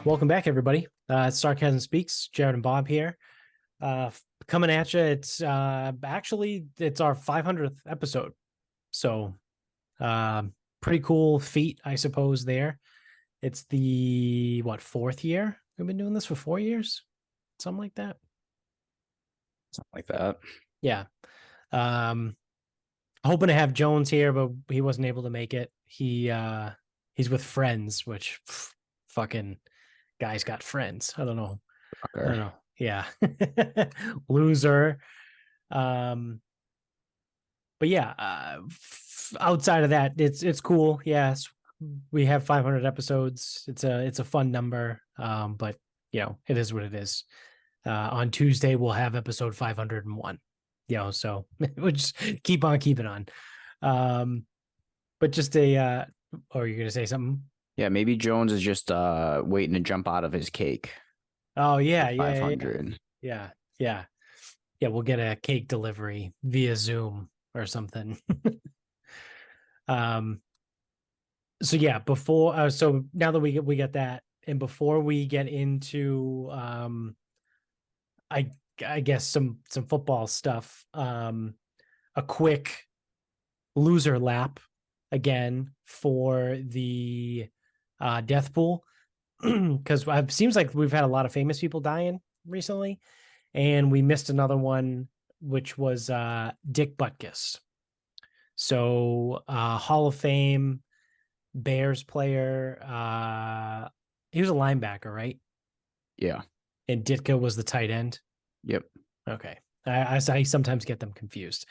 Welcome back, everybody. Sarcasm Speaks. Jared and Bob here. Coming at you. It's actually it's our 500th episode, so pretty cool feat, I suppose. There, it's the fourth year we've been doing this for 4 years, something like that. Something like that. Yeah. Hoping to have Jones here, but he wasn't able to make it. He's with friends, which fucking guy's got friends. I don't know. Fucker. I don't know. Yeah. Loser. But yeah, outside of that, it's cool. Yes. We have 500 episodes. It's a fun number. But it is what it is. On Tuesday we'll have episode 501. So we'll just keep on keeping on. But just or you're gonna say something? Yeah, maybe Jones is just waiting to jump out of his cake. Oh yeah, 500. Yeah. We'll get a cake delivery via Zoom or something. So yeah, before so now that we get that, and before we get into I guess some football stuff, a quick loser lap again for the death pool, because it seems like we've had a lot of famous people dying recently, and we missed another one, which was Dick Butkus. So Hall of Fame Bears player. He was a linebacker, right? Yeah. And Ditka was the tight end. Yep. Okay. I sometimes get them confused.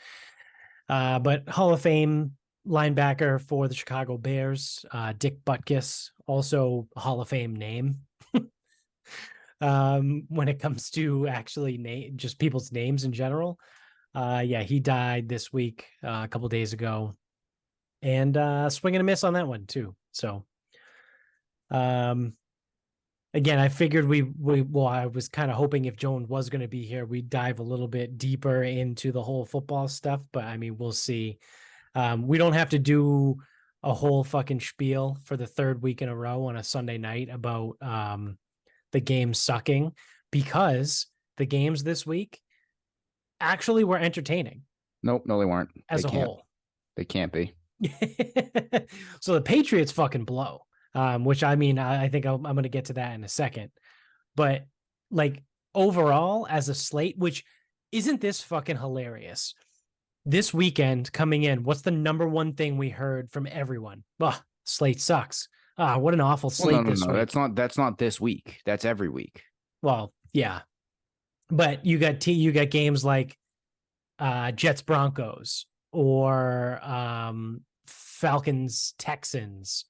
But Hall of Fame linebacker for the Chicago Bears, Dick Butkus, also a Hall of Fame name. When it comes to actually just people's names in general. He died this week, a couple days ago, and swing and a miss on that one too. So, again, I figured I was kind of hoping if Joan was going to be here, we'd dive a little bit deeper into the whole football stuff, but I mean, we'll see. We don't have to do a whole fucking spiel for the third week in a row on a Sunday night about the game sucking, because the games this week actually were entertaining. Nope, no, they weren't. As a whole. They can't be. So the Patriots fucking blow. Which I mean, I think I'm going to get to that in a second. But like overall, as a slate, which isn't this fucking hilarious? This weekend coming in, what's the number one thing we heard from everyone? Slate sucks. What an awful slate this week. That's not this week. That's every week. Well, yeah. But you got games like Jets Broncos or Falcons Texans.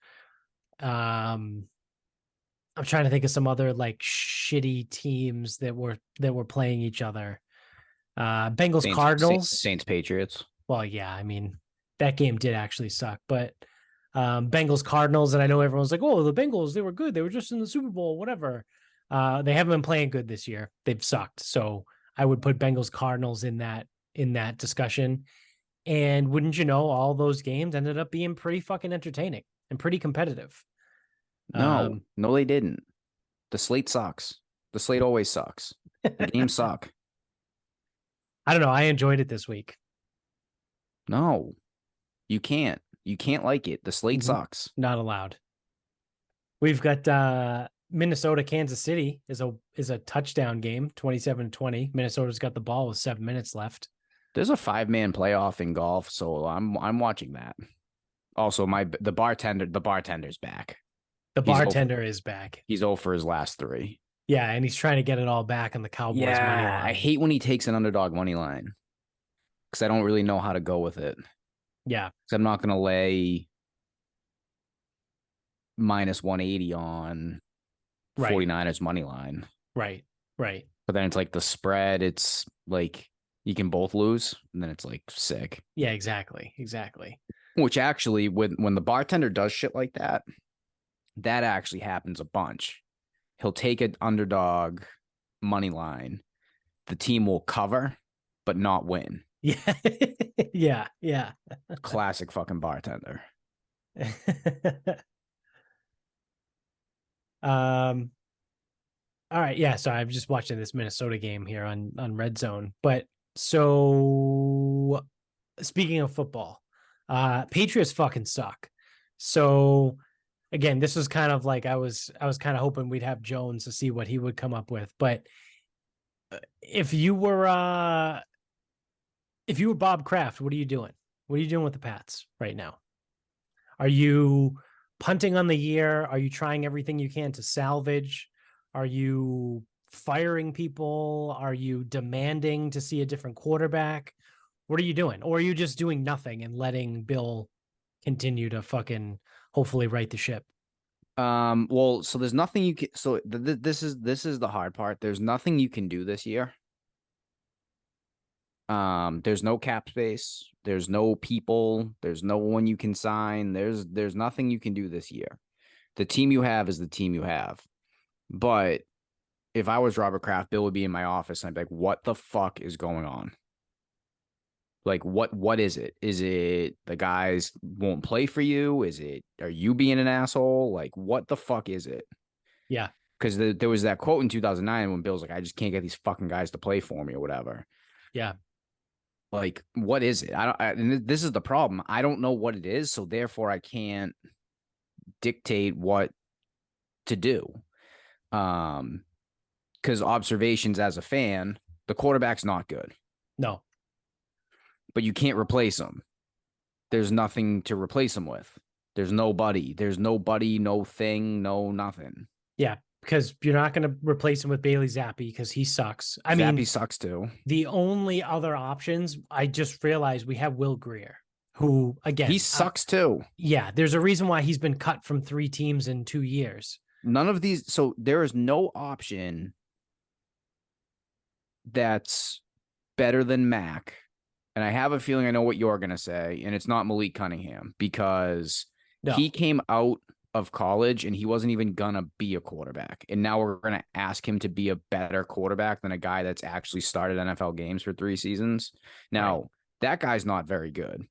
I'm trying to think of some other like shitty teams that were playing each other. Bengals Cardinals, Saints Patriots. Well, yeah, I mean that game did actually suck, but Bengals Cardinals, and I know everyone's like, "Oh, the Bengals, they were good. They were just in the Super Bowl, whatever." They haven't been playing good this year. They've sucked. So I would put Bengals Cardinals in that discussion. And wouldn't you know, all those games ended up being pretty fucking entertaining and pretty competitive. No, they didn't. The slate sucks. The slate always sucks. The games suck. I don't know. I enjoyed it this week. No, you can't. You can't like it. The slate sucks. Not allowed. We've got Minnesota, Kansas City is a touchdown game, 27-20. Minnesota's got the ball with 7 minutes left. There's a 5-man playoff in golf, so I'm watching that. Also, the bartender's back. The bartender is back. He's 0 for his last 3. Yeah, and he's trying to get it all back on the Cowboys money line. I hate when he takes an underdog money line because I don't really know how to go with it. Yeah. Because I'm not going to lay minus 180 on 49ers money line. Right. But then it's like the spread, it's like you can both lose, and then it's like sick. Yeah, exactly. Which actually, when the bartender does shit like that actually happens a bunch. He'll take an underdog money line. The team will cover, but not win. Yeah. Yeah. Classic fucking bartender. All right, yeah. So I'm just watching this Minnesota game here on Red Zone. But so speaking of football, Patriots fucking suck. So again, this was kind of like I was kind of hoping we'd have Jones to see what he would come up with. But if you were Bob Kraft, what are you doing? What are you doing with the Pats right now? Are you punting on the year? Are you trying everything you can to salvage? Are you firing people? Are you demanding to see a different quarterback? What are you doing? Or are you just doing nothing and letting Bill continue to fucking hopefully right the ship? Well, so there's nothing you can. So this is the hard part. There's nothing you can do this year. There's no cap space. There's no people. There's no one you can sign. There's nothing you can do this year. The team you have is the team you have. But if I was Robert Kraft, Bill would be in my office and I'd be like, what the fuck is going on? Like what is it? Is it the guys won't play for you? Are you being an asshole? Like what the fuck is it? Yeah. Because there was that quote in 2009 when Bill's like, I just can't get these fucking guys to play for me or whatever. Yeah. Like, what is it? And this is the problem. I don't know what it is, so therefore I can't dictate what to do. Because observations as a fan, the quarterback's not good, No. but you can't replace him. There's nothing to replace him with. There's nobody. There's nobody, no thing, no nothing. Yeah. Because you're not going to replace him with Bailey Zappi because he sucks. I mean, Zappy sucks too. the only other options, I just realized we have Will Greer, who, again, He sucks too. Yeah, there's a reason why he's been cut from 3 teams in 2 years. None of these. So there is no option that's better than Mac. And I have a feeling I know what you're going to say. And it's not Malik Cunningham because No. he came out of college and he wasn't even going to be a quarterback. And now we're going to ask him to be a better quarterback than a guy that's actually started NFL games for 3 seasons. Now, Right. that guy's not very good.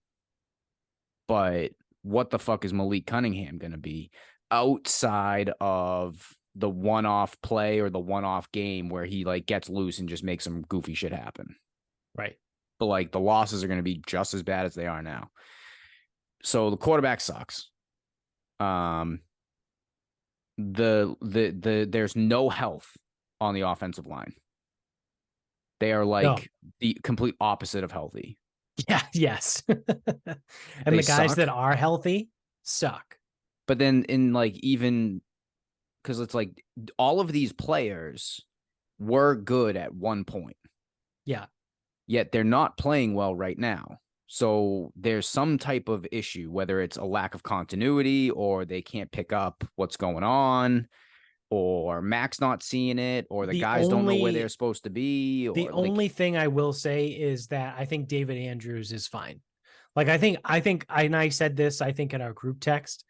But what the fuck is Malik Cunningham going to be outside of the one-off play or the one-off game where he like gets loose and just makes some goofy shit happen? Right. But like the losses are going to be just as bad as they are now. So the quarterback sucks. There's no health on the offensive line. They are like the complete opposite of healthy. Yeah, yes. And They the guys suck. that are healthy suck. But then in like even because it's like all of these players were good at one point. Yeah. Yet they're not playing well right now. So there's some type of issue, whether it's a lack of continuity or they can't pick up what's going on, or Mac's not seeing it, or the guys don't know where they're supposed to be. Or The only thing I will say is that I think David Andrews is fine. Like and I said this, I think in our group text,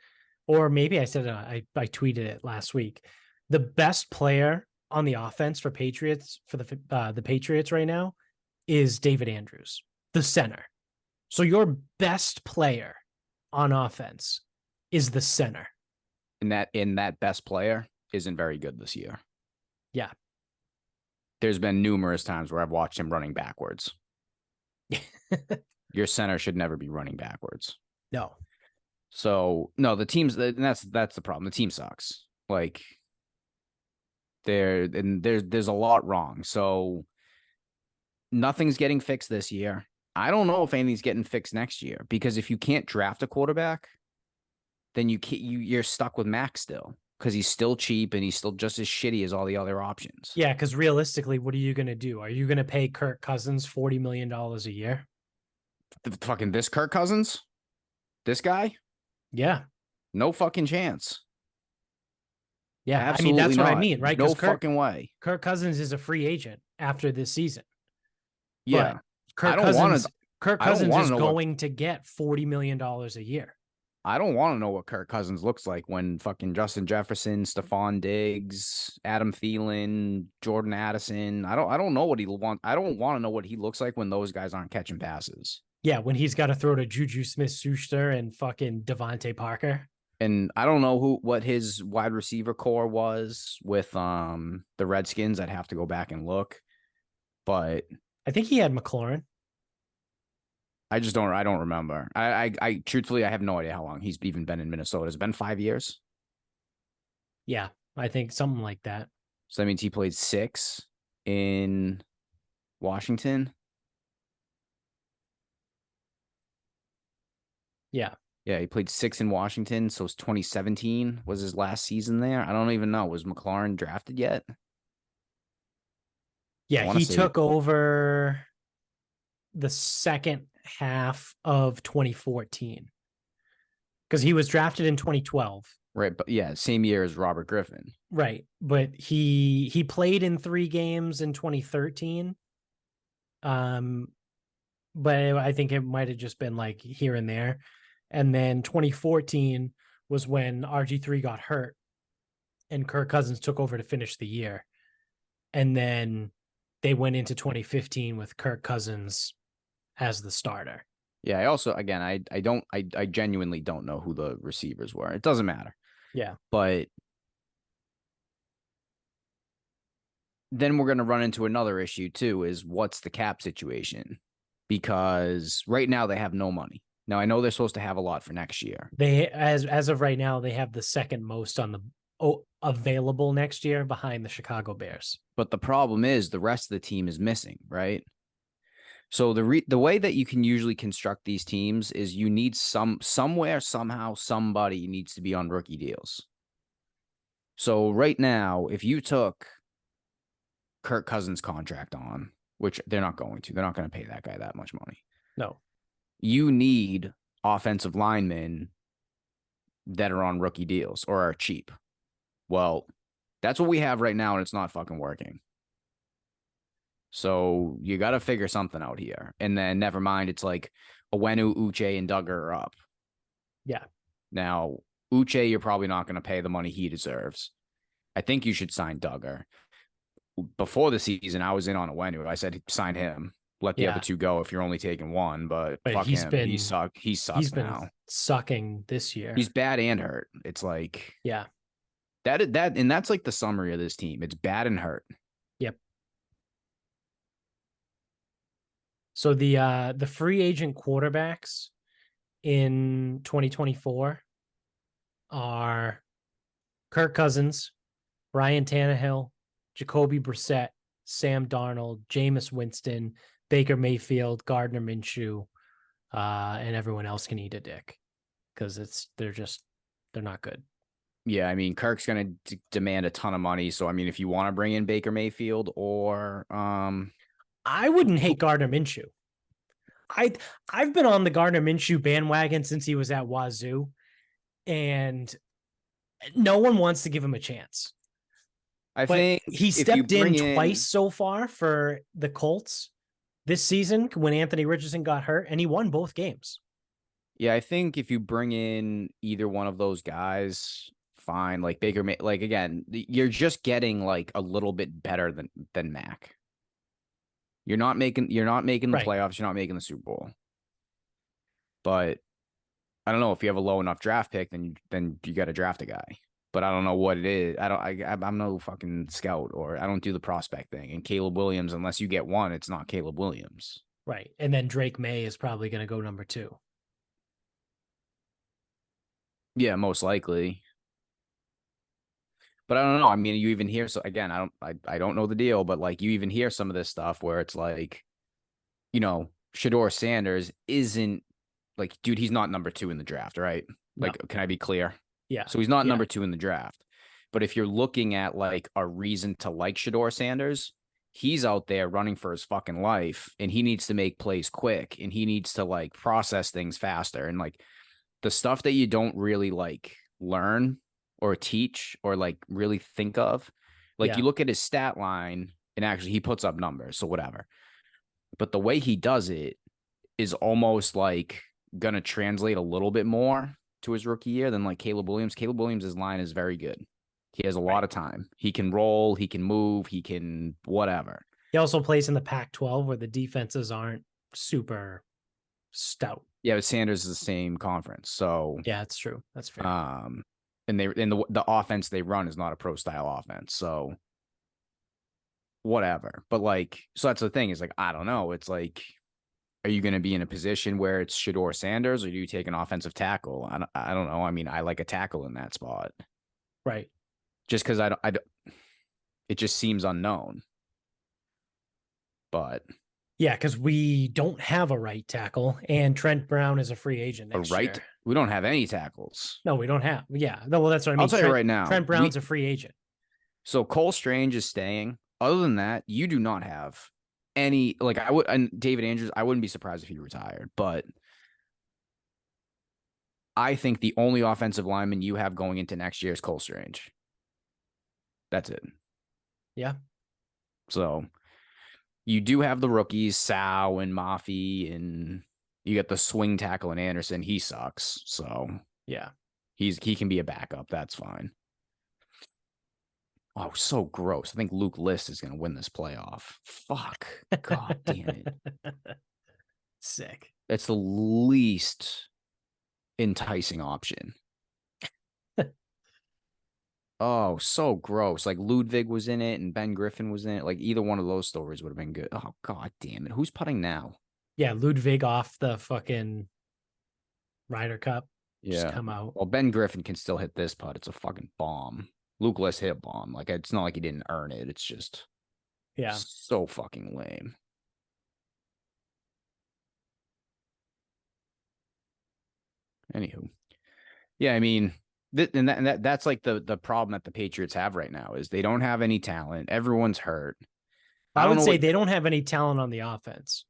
or maybe I said it, I tweeted it last week. The best player on the offense for the Patriots right now is David Andrews, the center. So your best player on offense is the center. And that best player isn't very good this year. Yeah. There's been numerous times where I've watched him running backwards. Your center should never be running backwards. No. So no, the team's that's the problem. The team sucks. Like there's a lot wrong. So nothing's getting fixed this year. I don't know if anything's getting fixed next year because if you can't draft a quarterback, then you're stuck with Mac still because he's still cheap and he's still just as shitty as all the other options. Yeah, because realistically, what are you going to do? Are you going to pay Kirk Cousins $40 million a year? Fucking this Kirk Cousins? This guy? Yeah. No fucking chance. Yeah. Absolutely I mean, that's not. what I mean, right? No fucking way. Kirk Cousins is a free agent after this season. Yeah. But Kirk Cousins is know going to get $40 million a year. I don't want to know what Kirk Cousins looks like when fucking Justin Jefferson, Stephon Diggs, Adam Thielen, Jordan Addison. I don't know what he want. I don't want to know what he looks like when those guys aren't catching passes. Yeah, when he's got to throw to Juju Smith-Schuster and fucking Devontae Parker. And I don't know what his wide receiver core was with the Redskins. I'd have to go back and look. But I think he had McLaurin. I don't remember. I truthfully I have no idea how long he's even been in Minnesota. Has it been 5 years? Yeah, I think something like that. So that means he played 6 in Washington. Yeah. Yeah, he played 6 in Washington. So it's 2017 was his last season there. I don't even know. Was McLaurin drafted yet? I Yeah, want to he say took over the second half of 2014 because he was drafted in 2012. right, but yeah, same year as Robert Griffin. Right, but he played in 3 games in 2013. Um, but I think it might have just been like here and there. And then 2014 was when RG3 got hurt and Kirk Cousins took over to finish the year. And then they went into 2015 with Kirk Cousins as the starter. Yeah, I also again I genuinely don't know who the receivers were. It doesn't matter. Yeah. But then we're going to run into another issue too is what's the cap situation? Because right now they have no money. Now I know they're supposed to have a lot for next year. They as of right now, they have the second most on the available next year behind the Chicago Bears. But the problem is the rest of the team is missing, right? So the way that you can usually construct these teams is you need somewhere somehow somebody needs to be on rookie deals. So right now, if you took Kirk Cousins contract on, which they're not going to. They're not going to pay that guy that much money. No. You need offensive linemen that are on rookie deals or are cheap. Well, that's what we have right now, and it's not fucking working. So you got to figure something out here. And then never mind, it's like Owenu, Uche, and Duggar are up. Yeah. Now, Uche, you're probably not going to pay the money he deserves. I think you should sign Duggar. Before the season, I was in on Owenu. I said sign him. Let the other 2 go if you're only taking one. But fuck him. He sucks. He sucks now. Sucking this year. He's bad and hurt. It's like yeah. And that's like the summary of this team. It's bad and hurt. Yep. So the free agent quarterbacks in 2024 are Kirk Cousins, Ryan Tannehill, Jacoby Brissett, Sam Darnold, Jameis Winston, Baker Mayfield, Gardner Minshew, and everyone else can eat a dick because they're not good. Yeah, I mean, Kirk's going to demand a ton of money. So, I mean, if you want to bring in Baker Mayfield or I wouldn't hate Gardner Minshew. I've been on the Gardner Minshew bandwagon since he was at Wazoo, and no one wants to give him a chance. I think he stepped in twice so far for the Colts this season when Anthony Richardson got hurt, and he won both games. Yeah, I think if you bring in either one of those guys, fine. Like Baker, like again, you're just getting like a little bit better than Mac. You're not making the playoffs. You're not making the Super Bowl. But I don't know if you have a low enough draft pick, then you got to draft a guy. But I don't know what it is. I'm no fucking scout, or I don't do the prospect thing. And Caleb Williams, unless you get one, it's not Caleb Williams. Right. And then Drake May is probably going to go number 2. Yeah, most likely. But I don't know. I mean, you even hear, so again, I don't know the deal, but like you even hear some of this stuff where it's like, Shedeur Sanders isn't like, dude, he's not number 2 in the draft, right? No. Like, can I be clear? Yeah. So he's not number 2 in the draft. But if you're looking at like a reason to like Shedeur Sanders, he's out there running for his fucking life, and he needs to make plays quick, and he needs to like process things faster. And like the stuff that you don't really like learn or teach or like really think of, like you look at his stat line, and actually he puts up numbers, so whatever. But the way he does it is almost like gonna translate a little bit more to his rookie year than like Caleb Williams. Caleb Williams' line is very good. He has a lot of time. He can roll, he can move, he can whatever. He also plays in the Pac-12 where the defenses aren't super stout. Yeah, but Sanders is the same conference. So Yeah, that's true. That's fair. and the offense they run is not a pro style offense. So whatever. But like, so that's the thing is like, I don't know. It's like, are you going to be in a position where it's Shador Sanders, or do you take an offensive tackle? I don't know. I mean, I like a tackle in that spot Right. just because I don't, it just seems unknown. But Yeah, because we don't have a right tackle, and Trent Brown is a free agent a next right, year. we don't have any tackles. No, we don't have. Yeah, no, well, that's what I I'll mean. tell you right now, Trent Brown's a free agent. so Cole Strange is staying. Other than that, you do not have any, like I would, and David Andrews, I wouldn't be surprised if he retired, but I think the only offensive lineman you have going into next year is Cole Strange. That's it. Yeah. So you do have the rookies, Sow and Mafi, and you got the swing tackle in Anderson. He sucks. So Yeah. he can be a backup. That's fine. Oh, so gross. I think Luke List is going to win this playoff. Fuck. God damn it. Sick. That's the least enticing option. Oh, so gross. Like Ludwig was in it and Ben Griffin was in it. Like either one of those stories would have been good. Oh, God damn it. Who's putting now? Yeah, Ludwig off the fucking Ryder Cup. Just Yeah. come out. Well, Ben Griffin can still hit this putt. It's a fucking bomb. Luke List hit a bomb. Like it's not like he didn't earn it. It's just Yeah. so fucking lame. Anywho. Yeah, I mean, that's like the problem that the Patriots have right now is they don't have any talent. Everyone's hurt. I I don't would know say what. they don't have any talent on the offense.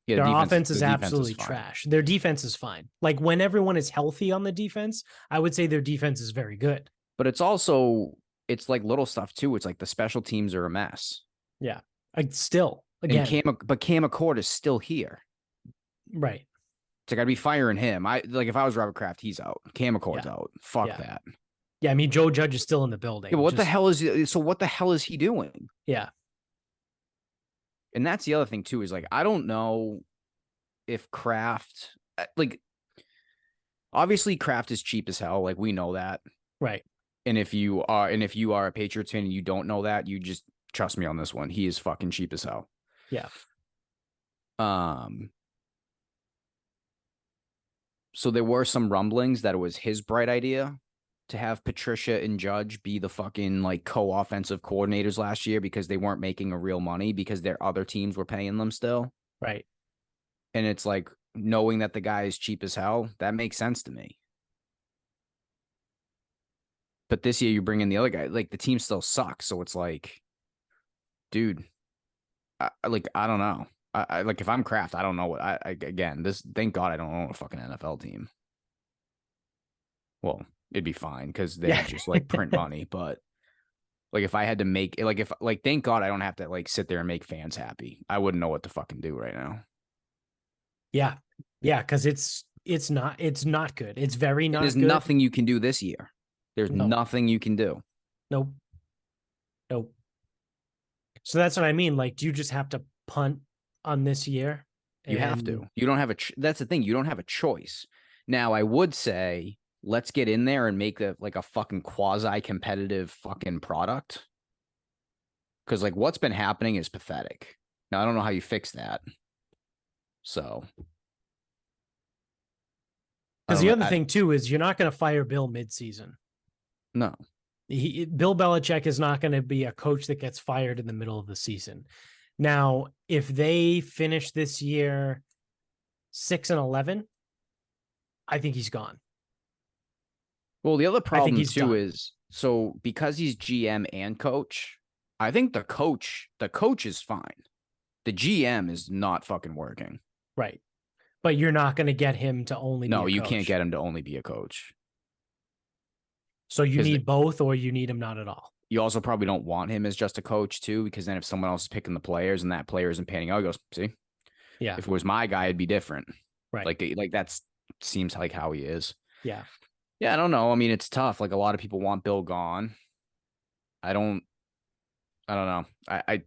Yeah, Their offense the is defense is absolutely fine, trash. Their defense is fine. Like when everyone is healthy on the defense, I would say their defense is very good. but it's also it's like little stuff too. It's like the special teams are a mess, Yeah. Still, and again, Cam McCord is still here. right. It's like I'd be firing him. I like if I was Robert Kraft, he's out. Cam McCord's Yeah. out. Fuck Yeah. that. Yeah. I mean, Joe Judge is still in the Yeah, but building. what the Just, hell is so? What the hell is he doing? yeah. And that's the other thing too. Is like I don't know if Kraft like obviously Kraft is cheap as hell. Like we know that. Right. And if you are a Patriots fan and you don't know that, you just trust me on this one. He is fucking cheap as hell. Yeah. Um. So there were some rumblings that it was his bright idea to have Patricia and Judge be the fucking like co-offensive coordinators last year because they weren't making a real money because their other teams were paying them still. Right. And it's like knowing that the guy is cheap as hell, that makes sense to me. But this year you bring in the other guy, like the team still sucks. So it's like, dude, I don't know. I like if I'm Kraft, I don't know what again. This thank God I don't own a fucking NFL team. Well, it'd be fine because they Yeah. just like print money. But like if I had to make like if like thank God I don't have to like sit there and make fans happy. I wouldn't know what to fucking do right now. Yeah. Yeah. Cause it's not good. It's very And there's not good. nothing you can do this year. There's No. nothing you can do. Nope. Nope. So that's what I mean. Like, do you just have to punt on this year? You have to. You don't have a. That's the thing. You don't have a choice. Now, I would say let's get in there and make a like a fucking quasi competitive fucking product. Because like what's been happening is pathetic. Now I don't know how you fix that. So. Because the other thing too is you're not going to fire Bill midseason. No. Bill Belichick is not going to be a coach that gets fired in the middle of the season. Now, if they finish this year 6-11, I think he's gone. Well, the other problem too done. is so because he's GM and coach, I think the coach is fine. The GM is not fucking working. Right. But you're not going to get him to only no, be a you coach. can't get him to only be a coach. So you need both or you need him not at all. You also probably don't want him as just a coach too, because then if someone else is picking the players and that player isn't panning out, he goes, see? Yeah. If it was my guy, it'd be different. Right. Like that seems like how he is. Yeah. Yeah, I don't know. I mean, it's tough. Like a lot of people want Bill gone. I don't know. I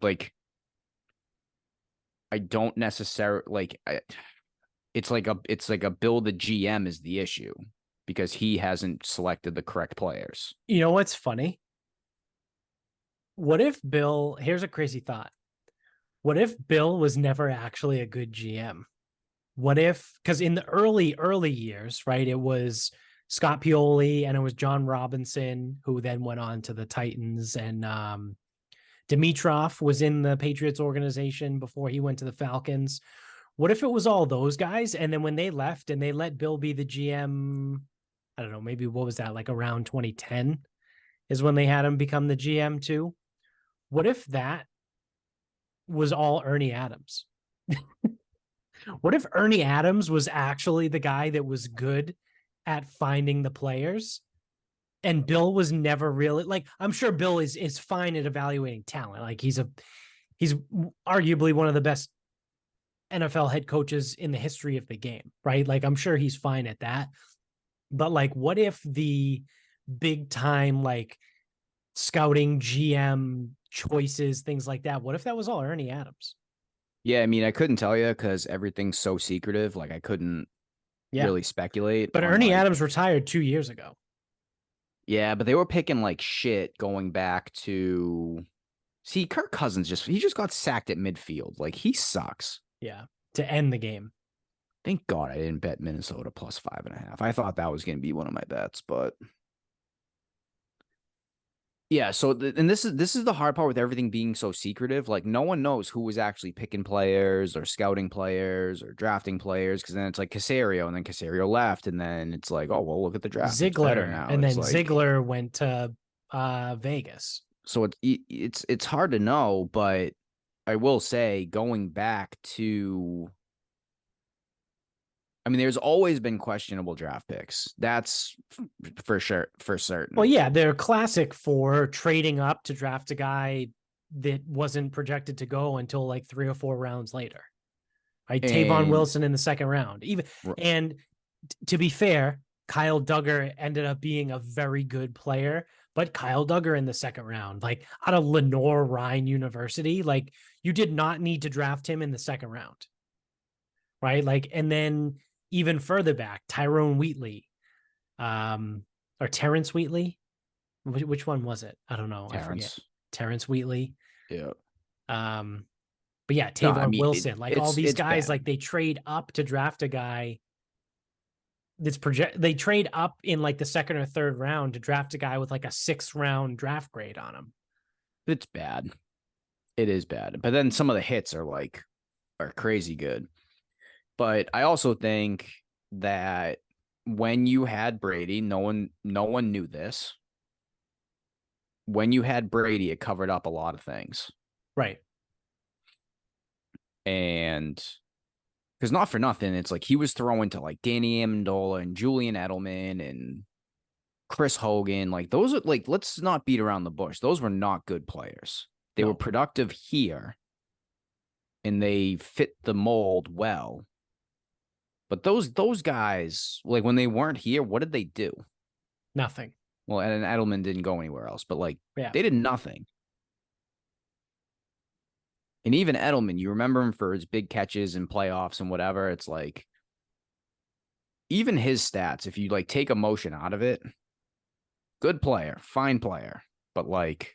don't necessarily like it's like a Bill the GM is the issue because he hasn't selected the correct players. You know what's funny? What if Bill, here's a crazy thought. What if Bill was never actually a good GM? What if, because in the early years, right, it was Scott Pioli and it was John Robinson, who then went on to the Titans, and Dimitrov was in the Patriots organization before he went to the Falcons. What if it was all those guys? And then when they left and they let Bill be the GM, I don't know, maybe what was that, like around 2010 is when they had him become the GM too? What if that was all Ernie Adams? What if Ernie Adams was actually the guy that was good at finding the players? And Bill was never really, like, I'm sure Bill is fine at evaluating talent. Like he's arguably one of the best NFL head coaches in the history of the game, right? Like I'm sure he's fine at that. But like, what if the big time, like scouting, GM choices, things like that, what if that was all Ernie Adams? Yeah, I mean, I couldn't tell you because everything's so secretive. Like I couldn't really speculate. But on Ernie like, Adams retired 2 years ago. yeah, but they were picking like shit going back to see Kirk Cousins he just got sacked at midfield. Like he sucks. Yeah. To end the game. Thank God I didn't bet Minnesota plus 5.5. I thought that was going to be one of my bets, but yeah. So and this is the hard part with everything being so secretive. Like no one knows who was actually picking players or scouting players or drafting players because then it's like Casario and then Casario left and then it's like, oh well, look at the draft. It's better Ziegler, now. and it's then like, Ziegler went to Vegas. So it's hard to know, but I will say going back to, I mean, there's always been questionable draft picks. That's for sure, for certain. Well, yeah, they're classic for trading up to draft a guy that wasn't projected to go until like 3 or 4 rounds later. Right, Tavon Wilson in the second round. And to be fair, Kyle Duggar ended up being a very good player, but Kyle Duggar in the second round, like out of Lenore-Rhine University, like you did not need to draft him in the second round. Right. Like, and then even further back, Tyrone Wheatley, or Terrence Wheatley. Which one was it? I don't know. I forget. Terrence Wheatley. Yeah. But yeah, Tavon Wilson, like all these guys, bad. Like they trade up to draft a guy they trade up in like the second or third round to draft a guy with like a 6th round draft grade on him. It's bad. It is bad. But then some of the hits are crazy good. But I also think that when you had Brady, no one knew this. When you had Brady, it covered up a lot of things. Right. And because not for nothing, it's like he was throwing to like Danny Amendola and Julian Edelman and Chris Hogan. Like those are like, let's not beat around the bush. Those were not good players. They were productive here and they fit the mold well. But those guys, like when they weren't here, what did they do? Nothing. Well, and Edelman didn't go anywhere else, but like they did nothing. And even Edelman, you remember him for his big catches and playoffs and whatever. It's like, even his stats, if you like take emotion out of it, good player, fine player. But like,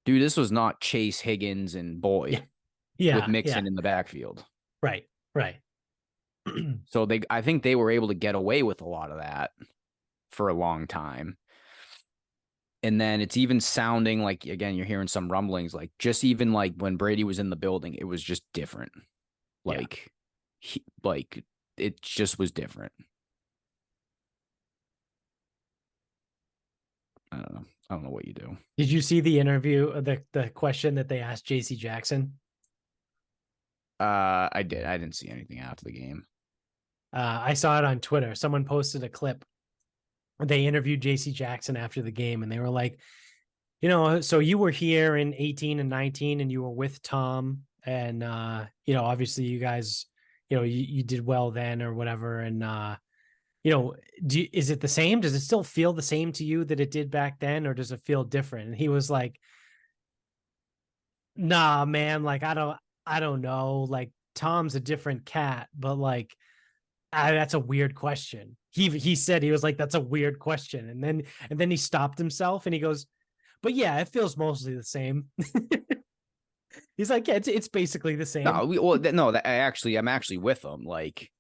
dude, this was not Chase, Higgins, and Boyd with Mixon in the backfield. Right. So I think they were able to get away with a lot of that for a long time. And then it's even sounding like, again, you're hearing some rumblings, like just even like when Brady was in the building, it was just different. Like, it just was different. I don't know. I don't know what you do. Did you see the interview, the question that they asked JC Jackson? I did. I didn't see anything after the game. I saw it on Twitter. Someone posted a clip. They interviewed JC Jackson after the game and they were like, so you were here in 18 and 19 and you were with Tom and, obviously you guys, you did well then or whatever. And, is it the same? Does it still feel the same to you that it did back then? Or does it feel different? And he was like, nah, man, like, I don't know. Like Tom's a different cat, but like, that's a weird question. He said, he was like, that's a weird question. And then he stopped himself and he goes, but yeah, it feels mostly the same. He's like, yeah, it's basically the same. No, I'm actually with him. Like,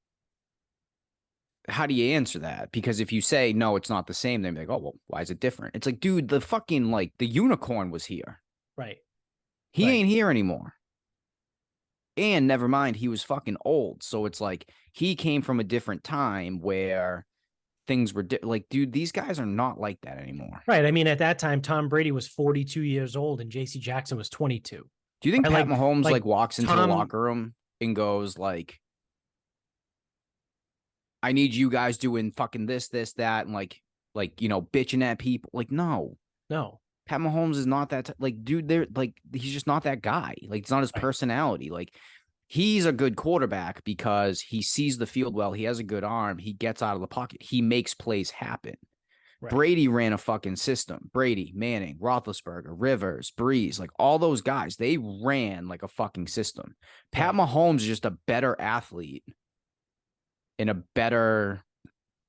how do you answer that? Because if you say no, it's not the same, then they're like, oh well, why is it different? It's like, dude, the fucking like the unicorn was here. Right. He Right. ain't here anymore. And never mind, he was fucking old. So it's like he came from a different time where things were like, dude, these guys are not like that anymore. Right. I mean, at that time, Tom Brady was 42 years old and JC Jackson was 22. Do you think Right? Pat Mahomes like walks into the Tom, locker room and goes like, I need you guys doing fucking this, that, and like, you know, bitching at people? Like, no. Pat Mahomes is not that like, dude, they're like, he's just not that guy. Like, it's not his personality. Like, he's a good quarterback because he sees the field well. He has a good arm. He gets out of the pocket. He makes plays happen. Right. Brady ran a fucking system. Brady, Manning, Roethlisberger, Rivers, Breeze, like all those guys, they ran like a fucking system. Pat Mahomes is just a better athlete and a better,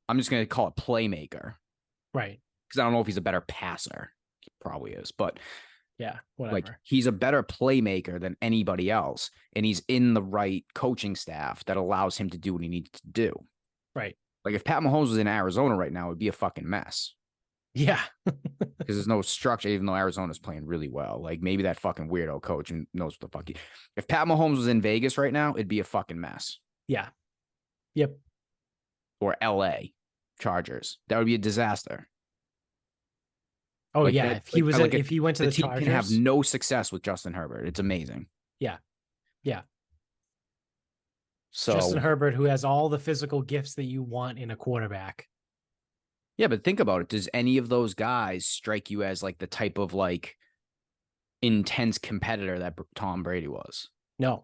I'm just going to call it playmaker. Right. Because I don't know if he's a better passer. He probably is, but yeah, whatever. Like, he's a better playmaker than anybody else, and he's in the right coaching staff that allows him to do what he needs to do. Right. Like, if Pat Mahomes was in Arizona right now, it'd be a fucking mess. Yeah. Because there's no structure, even though Arizona's playing really well. Like, maybe that fucking weirdo coach knows what the fuck if Pat Mahomes was in Vegas right now, it'd be a fucking mess. Yeah. Yep. Or LA Chargers. That would be a disaster. Oh, like yeah. If he was, if he went to the team Chargers, can have no success with Justin Herbert. It's amazing. Yeah. Yeah. So Justin Herbert, who has all the physical gifts that you want in a quarterback. Yeah, but think about it. Does any of those guys strike you as like the type of like intense competitor that Tom Brady was? No.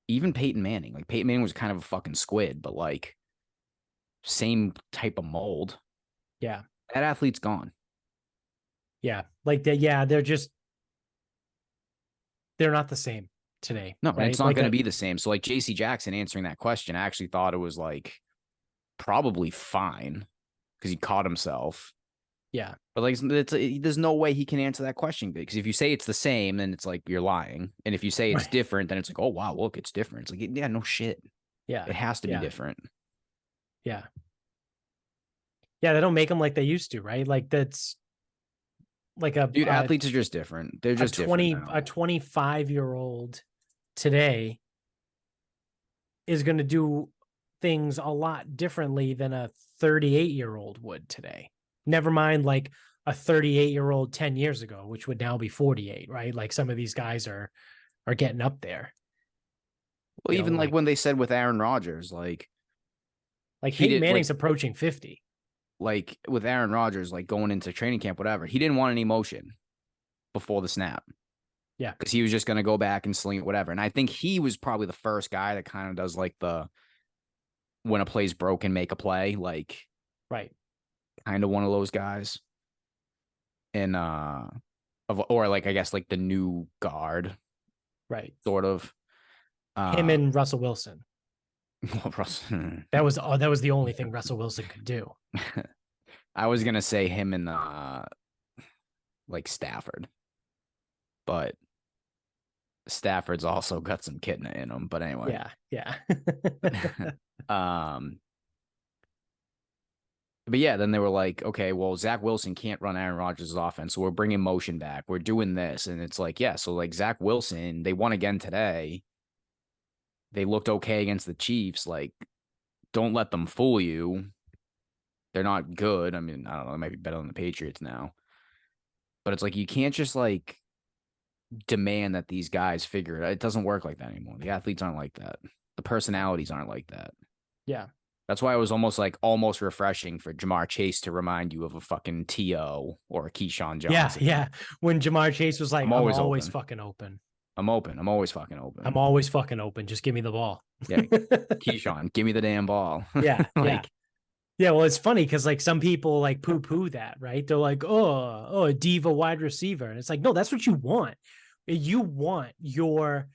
Even Peyton Manning. Like, Peyton Manning was kind of a fucking squid, but like same type of mold. Yeah. That athlete's gone. Yeah. Like that. Yeah. They're not the same today. No, right? It's not going to be the same. So like JC Jackson answering that question, I actually thought it was like probably fine because he caught himself. Yeah. But like, there's no way he can answer that question, because if you say it's the same, then it's like you're lying. And if you say it's different, then it's like, oh, wow, look, it's different. It's like, yeah, no shit. Yeah. It has to be different. Yeah. Yeah. They don't make them like they used to, right? Like, that's like dude, athletes are just different. They're just a 25-year-old today is going to do things a lot differently than a 38-year-old would today. Never mind like a 38-year-old 10 years ago, which would now be 48, right? Like, some of these guys are getting up there. Well, even like when they said with Aaron Rodgers, like Peyton Manning's approaching 50. Like with Aaron Rodgers, like going into training camp, whatever, he didn't want any motion before the snap. Yeah. Because he was just going to go back and sling it, whatever. And I think he was probably the first guy that kind of does like the, when a play's broken, make a play, like, right. Kind of one of those guys. And, or like, I guess like the new guard. Right. Sort of. Him and Russell Wilson. That was the only thing Russell Wilson could do. I was gonna say him and like Stafford, but Stafford's also got some kidney in him. But anyway, yeah. But yeah, then they were like, okay, well, Zach Wilson can't run Aaron Rodgers' offense, so we're bringing motion back. We're doing this, and it's like, yeah, so like Zach Wilson, they won again today. They looked okay against the Chiefs. Like, don't let them fool you. They're not good. I mean, I don't know. They might be better than the Patriots now. But it's like, you can't just like demand that these guys figure it out. It doesn't work like that anymore. The athletes aren't like that. The personalities aren't like that. Yeah. That's why it was almost refreshing for Jamar Chase to remind you of a fucking T.O. or a Keyshawn Johnson. Yeah. When Jamar Chase was like, I'm always fucking open. I'm open. I'm always fucking open. I'm always fucking open. Just give me the ball. Yeah. Keyshawn, give me the damn ball. Yeah. Like, yeah. Well, it's funny because like some people like poo-poo that, right? They're like, oh, a diva wide receiver. And it's like, no, that's what you want. You want your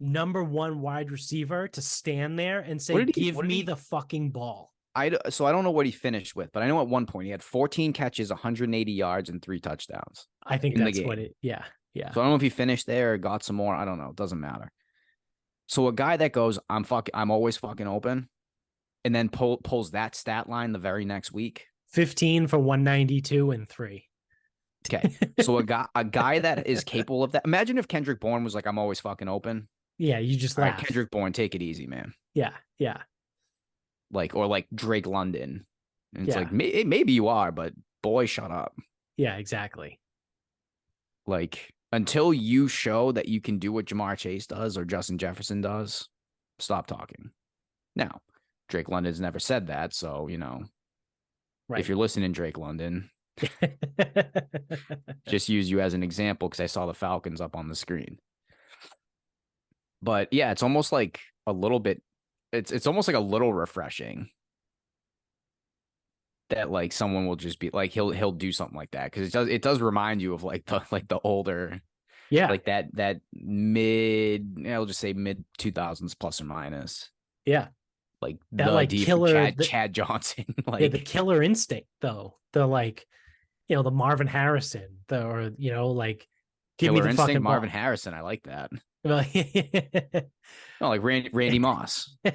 #1 wide receiver to stand there and say, What did he? "Give me the fucking ball." So I don't know what he finished with, but I know at one point he had 14 catches, 180 yards, and 3 touchdowns I think in the that's game. what it. Yeah, yeah. So I don't know if he finished there or got some more. I don't know. It doesn't matter. So a guy that goes, I'm always fucking open, and then pulls that stat line the very next week. 15 for 192 and 3. Okay. So a guy that is capable of that. Imagine if Kendrick Bourne was like, I'm always fucking open. Yeah, you just All laugh. right, Kendrick Bourne, take it easy, man. Yeah, yeah. Or like Drake London. And it's Yeah. like, maybe you are, but boy, shut up. Yeah, exactly. Like, until you show that you can do what Jamar Chase does or Justin Jefferson does, stop talking. Now, Drake London's never said that. So, Right. If you're listening, Drake London, just use you as an example because I saw the Falcons up on the screen. But yeah, it's almost like a little bit, it's almost like a little refreshing that like someone will just be like he'll do something like that because it does remind you of like the older like that I'll just say mid 2000s plus or minus like that like killer Chad Johnson like the killer instinct though, the like the Marvin Harrison like give killer me the instinct fucking Marvin ball. Harrison, I like that. No, like Randy Moss. I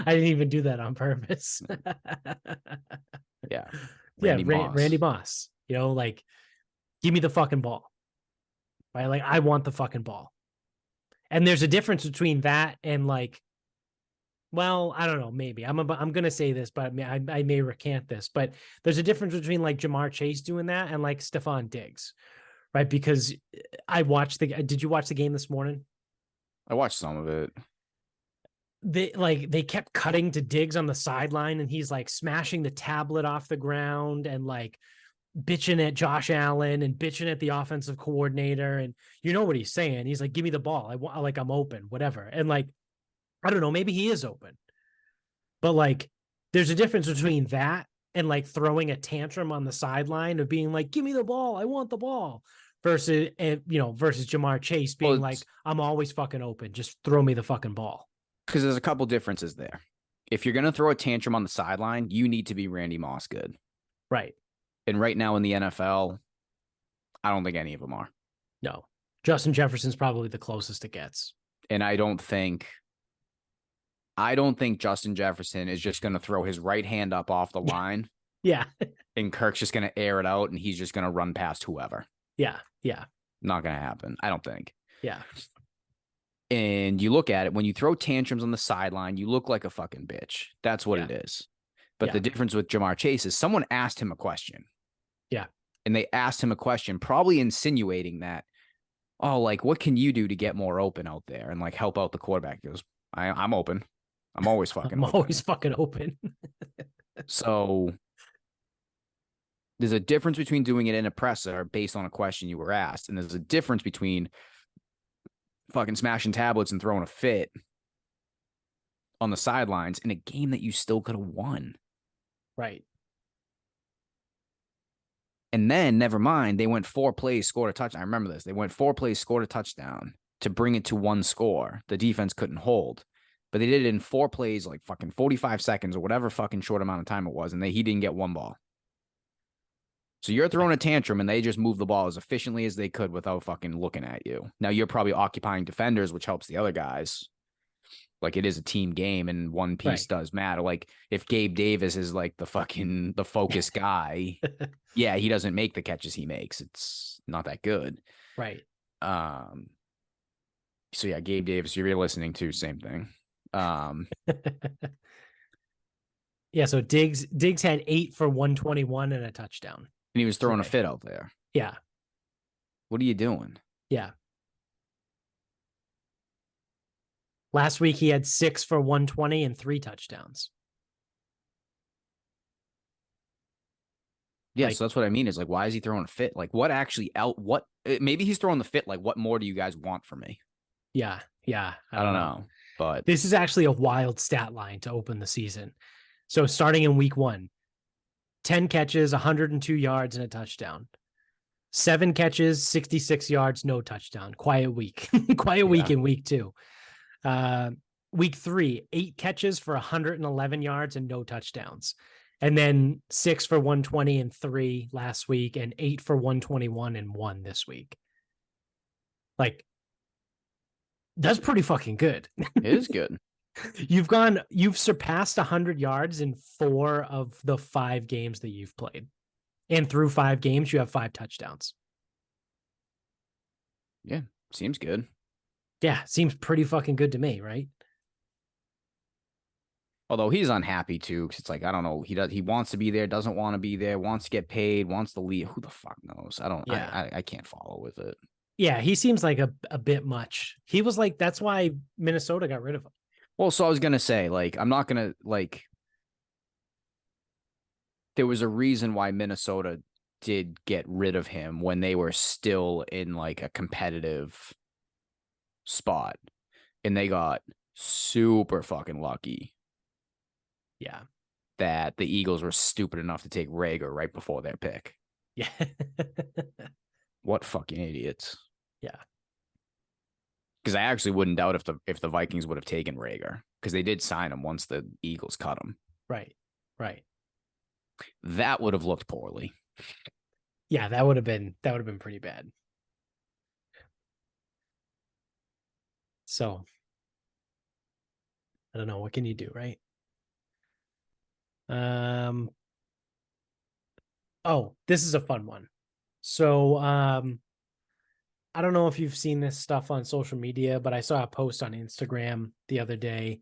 didn't even do that on purpose. Yeah. Randy Moss. Like, give me the fucking ball. Right? Like, I want the fucking ball. And there's a difference between that and like, well, I don't know, maybe. I'm gonna say this, but I may recant this, but there's a difference between like Jamar Chase doing that and like Stephon Diggs. Right? Because did you watch the game this morning? I watched some of it. They kept cutting to Diggs on the sideline and he's like smashing the tablet off the ground and like bitching at Josh Allen and bitching at the offensive coordinator. And you know what he's saying? He's like, give me the ball. I'm open, whatever. And like, I don't know, maybe he is open, but like, there's a difference between that and like throwing a tantrum on the sideline of being like, give me the ball. I want the ball. Versus Jamar Chase being like, I'm always fucking open. Just throw me the fucking ball. Because there's a couple differences there. If you're going to throw a tantrum on the sideline, you need to be Randy Moss good. Right. And right now in the NFL, I don't think any of them are. No. Justin Jefferson's probably the closest it gets. And I don't think Justin Jefferson is just going to throw his right hand up off the line. Yeah. And Kirk's just going to air it out and he's just going to run past whoever. Yeah. Yeah. Not going to happen. I don't think. Yeah. And you look at it, when you throw tantrums on the sideline, you look like a fucking bitch. That's what it is. But the difference with Jamar Chase is someone asked him a question. Yeah. And they asked him a question, probably insinuating that, oh, like, what can you do to get more open out there and like help out the quarterback? He goes, I'm open. I'm always fucking open. Always fucking open. So there's a difference between doing it in a presser based on a question you were asked. And there's a difference between fucking smashing tablets and throwing a fit on the sidelines in a game that you still could have won. Right. And then, never mind, they went 4 plays, scored a touchdown. I remember this. They went 4 plays, scored a touchdown to bring it to 1 score. The defense couldn't hold. But they did it in 4 plays, like fucking 45 seconds or whatever fucking short amount of time it was. And he didn't get 1 ball. So you're throwing a tantrum and they just move the ball as efficiently as they could without fucking looking at you. Now you're probably occupying defenders, which helps the other guys. Like, it is a team game and one piece does matter. Like, if Gabe Davis is like the focus guy, yeah, he doesn't make the catches he makes. It's not that good. Right. So yeah, Gabe Davis, you're listening to, same thing. Yeah, so Diggs had 8 for 121 and a touchdown. And he was throwing a fit out there. Yeah. What are you doing? Yeah. Last week he had 6 for 120 and 3 touchdowns. Yeah, so that's what I mean. Is like, why is he throwing a fit? Like, what actually maybe he's throwing the fit. Like, what more do you guys want from me? Yeah. Yeah. I don't know. But this is actually a wild stat line to open the season. So starting in week 1, 10 catches, 102 yards, and a touchdown. 7 catches, 66 yards, no touchdown. Quiet week. Quiet week in week 2. Week 3, 8 catches for 111 yards and no touchdowns. And then 6 for 120 and 3 last week, and 8 for 121 and 1 this week. Like, that's pretty fucking good. It is good. You've surpassed 100 yards in 4 of the 5 games that you've played. And through 5 games, you have 5 touchdowns. Yeah, seems good. Yeah, seems pretty fucking good to me, right? Although he's unhappy too, because it's like, I don't know, he wants to be there, doesn't want to be there, wants to get paid, wants to leave. Who the fuck knows? I can't follow with it. Yeah, he seems like a bit much. He was like, that's why Minnesota got rid of him. Well, so I was gonna say, like, I'm not gonna like. There was a reason why Minnesota did get rid of him when they were still in like a competitive spot, and they got super fucking lucky. Yeah. That the Eagles were stupid enough to take Rager right before their pick. Yeah. What fucking idiots. Yeah. Because I actually wouldn't doubt if the Vikings would have taken Rager, because they did sign him once the Eagles cut him. Right. That would have looked poorly. Yeah, that would have been pretty bad. So I don't know, what can you do, right? Oh, this is a fun one. So I don't know if you've seen this stuff on social media, but I saw a post on Instagram the other day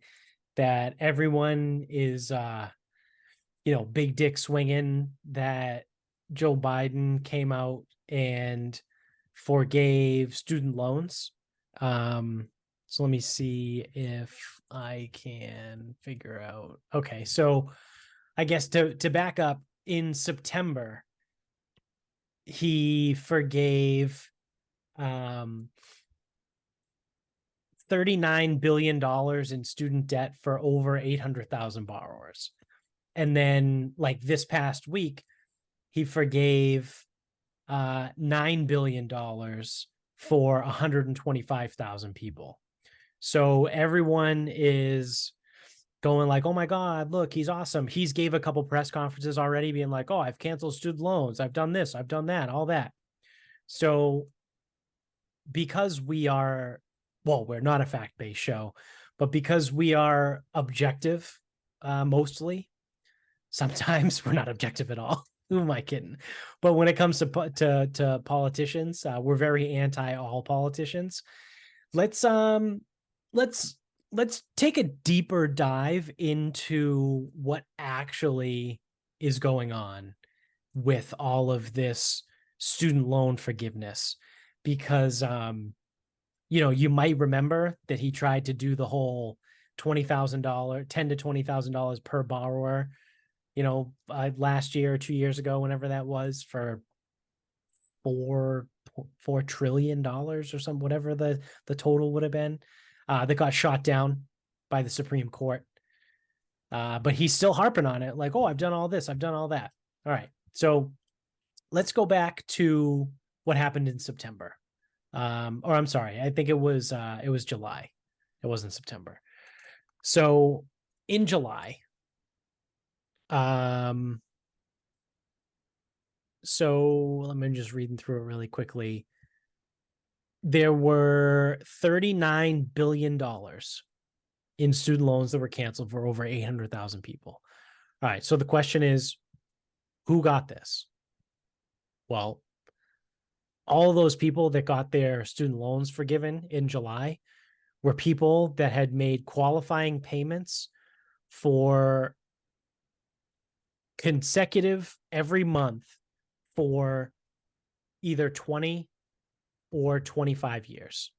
that everyone is big dick swinging that Joe Biden came out and forgave student loans. So let me see if I can figure out. Okay, so I guess to back up, in September, he forgave $39 billion in student debt for over 800,000 borrowers. And then, like, this past week, he forgave $9 billion for 125,000 people. So everyone is going like, oh my God, look, he's awesome. He's gave a couple press conferences already being like, oh, I've canceled student loans. I've done this, I've done that, all that. So because we're not a fact-based show, but because we are objective, mostly, sometimes we're not objective at all. Who am I kidding? But when it comes to politicians, we're very anti all politicians. Let's take a deeper dive into what actually is going on with all of this student loan forgiveness, because you might remember that he tried to do the whole $20,000, $10,000 to $20,000 per borrower, last year or 2 years ago, whenever that was, for $4 trillion or something, whatever the total would have been, that got shot down by the Supreme Court. But he's still harping on it, like, oh, I've done all this, I've done all that. All right, so let's go back to what happened in September. Or I'm sorry, I think it was July. It wasn't September. So in July, so let me just reading through it really quickly. There were $39 billion in student loans that were canceled for over 800,000 people. All right, so the question is, who got this? Well, all those people that got their student loans forgiven in July were people that had made qualifying payments for consecutive every month for either 20 or 25 years.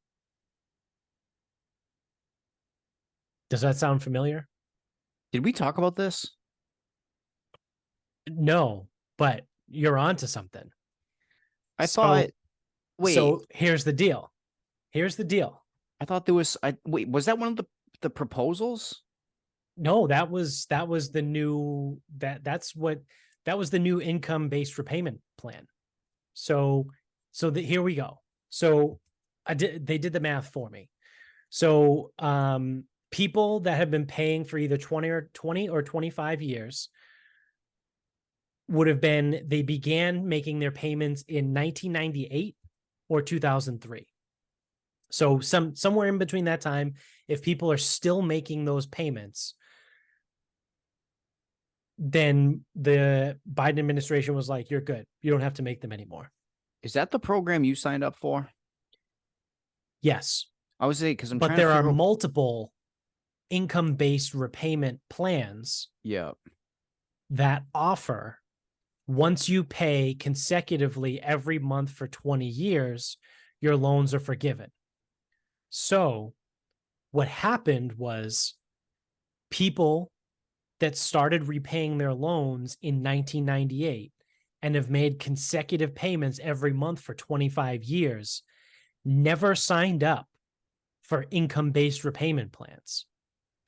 Does that sound familiar? Did we talk about this? No, but you're onto something. I thought. Wait. So here's the deal. I thought there was. Wait, was that one of the proposals? No, that was the new that was the new income-based repayment plan. So So here we go. So they did the math for me. So people that have been paying for either 20 or 25 years they began making their payments in 1998 or 2003. So somewhere in between that time, if people are still making those payments, then the Biden administration was like, you're good. You don't have to make them anymore. Is that the program you signed up for? Yes. I would say, because I'm but trying to there are figure out. multiple income-based repayment plans Yeah. that offer, once you pay consecutively every month for 20 years, your loans are forgiven. So what happened was people that started repaying their loans in 1998 and have made consecutive payments every month for 25 years never signed up for income-based repayment plans.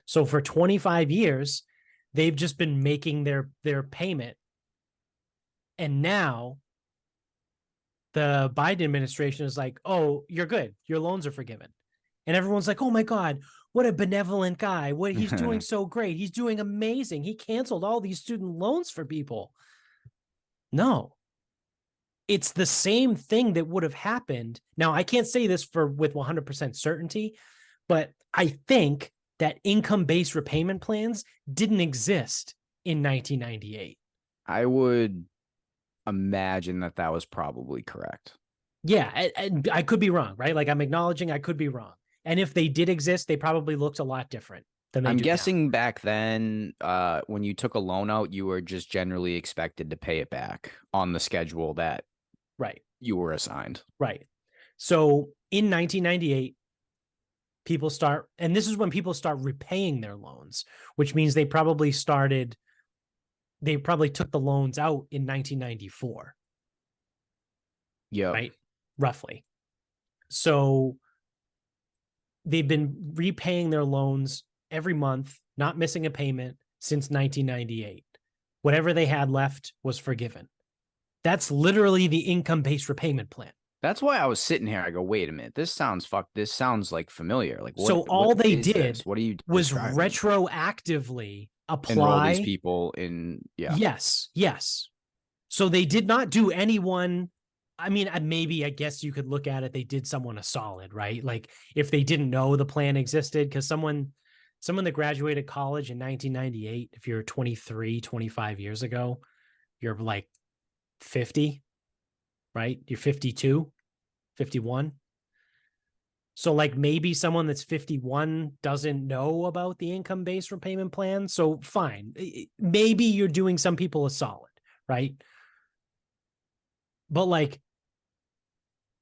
So for 25 years, they've just been making their payment. And now the Biden administration is like, oh, you're good. Your loans are forgiven. And everyone's like, oh my God, what a benevolent guy. What he's doing so great. He's doing amazing. He canceled all these student loans for people. No. It's the same thing that would have happened. Now, I can't say this with 100% certainty, but I think that income-based repayment plans didn't exist in 1998. I would imagine that was probably correct. Yeah, and I could be wrong, right? Like I'm acknowledging I could be wrong. And if they did exist, they probably looked a lot different than they I'm do now. guessing back then, when you took a loan out, you were just generally expected to pay it back on the schedule that Right. you were assigned. Right. So in 1998, and this is when people start repaying their loans, which means they probably took the loans out in 1994. Yeah. Right. Roughly. So they've been repaying their loans every month, not missing a payment since 1998. Whatever they had left was forgiven. That's literally the income-based repayment plan. That's why I was sitting here. I go, wait a minute. This sounds like familiar. Like, So all they did what are you was describing? retroactively apply. Enroll these people in. Yeah. Yes. So they did not do anyone. I mean, maybe I guess you could look at it. They did someone a solid, right? Like if they didn't know the plan existed, because someone that graduated college in 1998, if you're 23, 25 years ago, you're like 50, right? You're 52, 51. So like maybe someone that's 51 doesn't know about the income-based repayment plan. So fine. Maybe you're doing some people a solid, right? But like,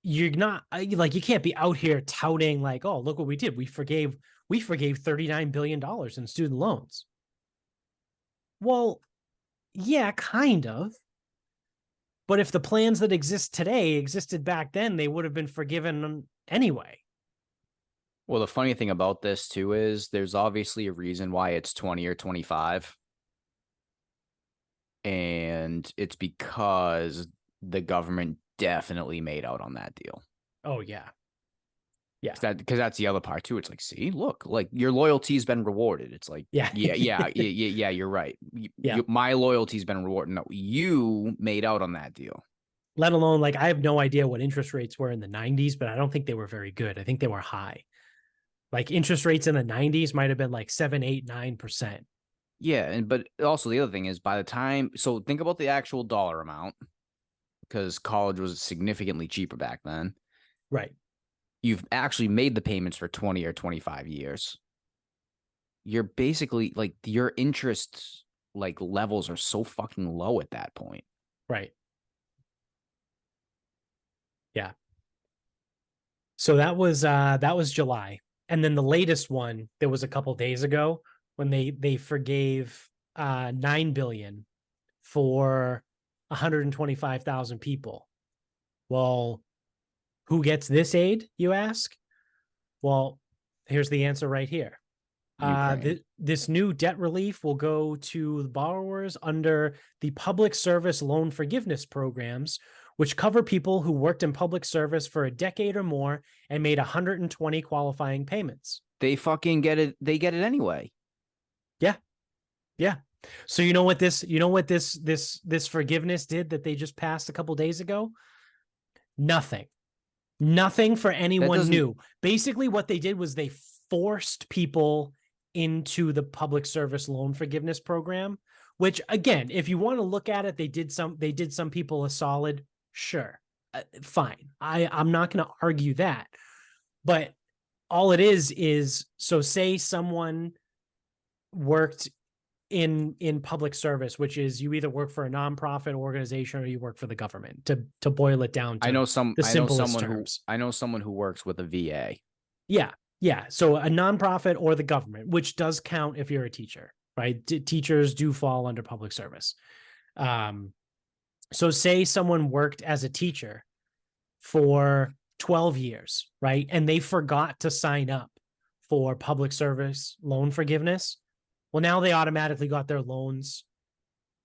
you're not like, you can't be out here touting like, oh, look what we did. We forgave $39 billion in student loans. Well, yeah, kind of. But if the plans that exist today existed back then, they would have been forgiven anyway. Well, the funny thing about this too is there's obviously a reason why it's 20 or 25. And it's because the government definitely made out on that deal. Oh, yeah. Yeah. Because that's the other part too. It's like, see, look, like your loyalty's been rewarded. It's like, yeah, you're right. My loyalty's been rewarded. No, you made out on that deal. Let alone, like, I have no idea what interest rates were in the 90s, but I don't think they were very good. I think they were high. Like interest rates in the 90s might have been like 7, 8, 9%. Yeah, but also the other thing is so think about the actual dollar amount, because college was significantly cheaper back then. Right. You've actually made the payments for 20 or 25 years. You're basically like your interest like levels are so fucking low at that point. Right. Yeah. So that was July. And then the latest one that was a couple days ago when they forgave $9 billion for 125,000 people. Well, who gets this aid, you ask? Well, here's the answer right here. This new debt relief will go to the borrowers under the public service loan forgiveness programs, which cover people who worked in public service for a decade or more and made 120 qualifying payments. They fucking get it. They get it anyway. Yeah. Yeah. So you know what this forgiveness did that they just passed a couple days ago? Nothing. Nothing for anyone new. Basically, what they did was they forced people into the public service loan forgiveness program, which again, if you want to look at it, they did some people a solid. Sure. Fine. I'm not going to argue that. But all it is so say someone worked in public service, which is you either work for a nonprofit organization or you work for the government, to boil it down to the simplest terms. I know someone who works with a VA. Yeah. Yeah. So a nonprofit or the government, which does count if you're a teacher, right? Teachers do fall under public service. So say someone worked as a teacher for 12 years, right? And they forgot to sign up for public service loan forgiveness. Well, now they automatically got their loans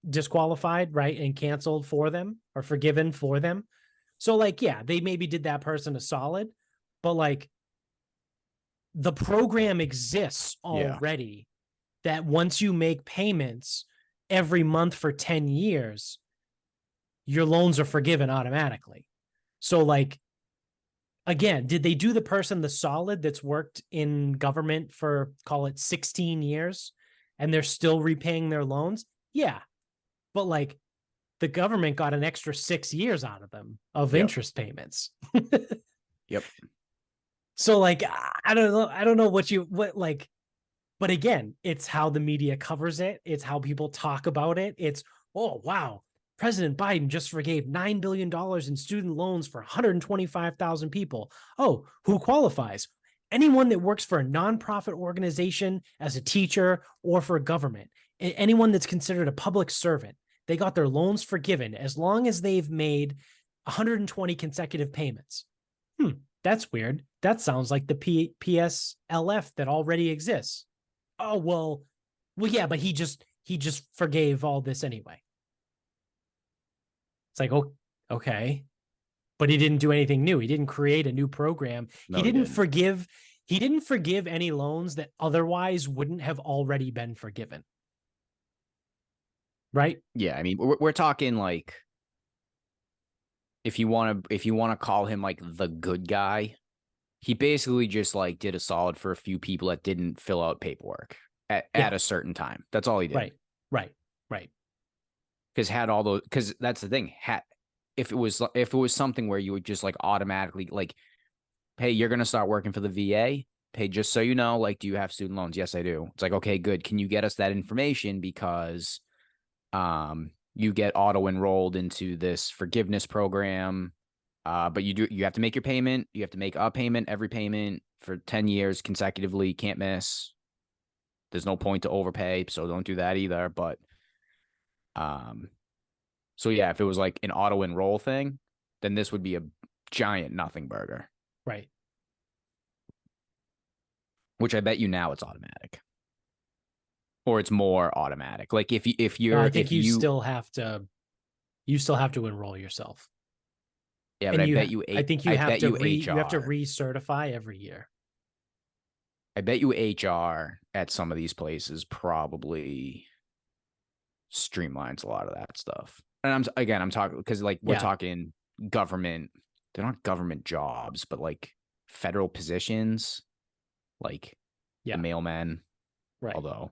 disqualified, right? And canceled for them or forgiven for them. So like, yeah, they maybe did that person a solid, but like the program exists already that once you make payments every month for 10 years, your loans are forgiven automatically. So like, again, did they do the person the solid that's worked in government for, call it 16 years and they're still repaying their loans? Yeah. But like the government got an extra 6 years out of them of interest payments. Yep. So like, I don't know what like, but again, it's how the media covers it. It's how people talk about it. It's, oh, wow. President Biden just forgave $9 billion in student loans for 125,000 people. Oh, who qualifies? Anyone that works for a nonprofit organization as a teacher or for a government. Anyone that's considered a public servant. They got their loans forgiven as long as they've made 120 consecutive payments. That's weird. That sounds like the PSLF that already exists. Oh, well, yeah, but he just forgave all this anyway. It's like, oh, okay. But he didn't do anything new. He didn't create a new program. No, he didn't forgive any loans that otherwise wouldn't have already been forgiven. Right? Yeah, I mean, we're talking like if you want to call him like the good guy, he basically just like did a solid for a few people that didn't fill out paperwork at a certain time. That's all he did. Right. Because that's the thing. If it was something where you would just like automatically like, hey, you're gonna start working for the VA. Hey, just so you know, like, do you have student loans? Yes, I do. It's like, okay, good. Can you get us that information because you get auto enrolled into this forgiveness program. But you have to make your payment. You have to make a payment, every payment for 10 years consecutively. Can't miss. There's no point to overpay, so don't do that either. But so yeah, if it was like an auto enroll thing, then this would be a giant nothing burger. Right. Which I bet you now it's automatic. Or it's more automatic. Like if you're, I think you still have to enroll yourself. Yeah, but I bet you have to recertify every year. I bet you HR at some of these places probably streamlines a lot of that stuff. And I'm talking because like we're talking government. They're not government jobs, but like federal positions, like the mailmen. Right. Although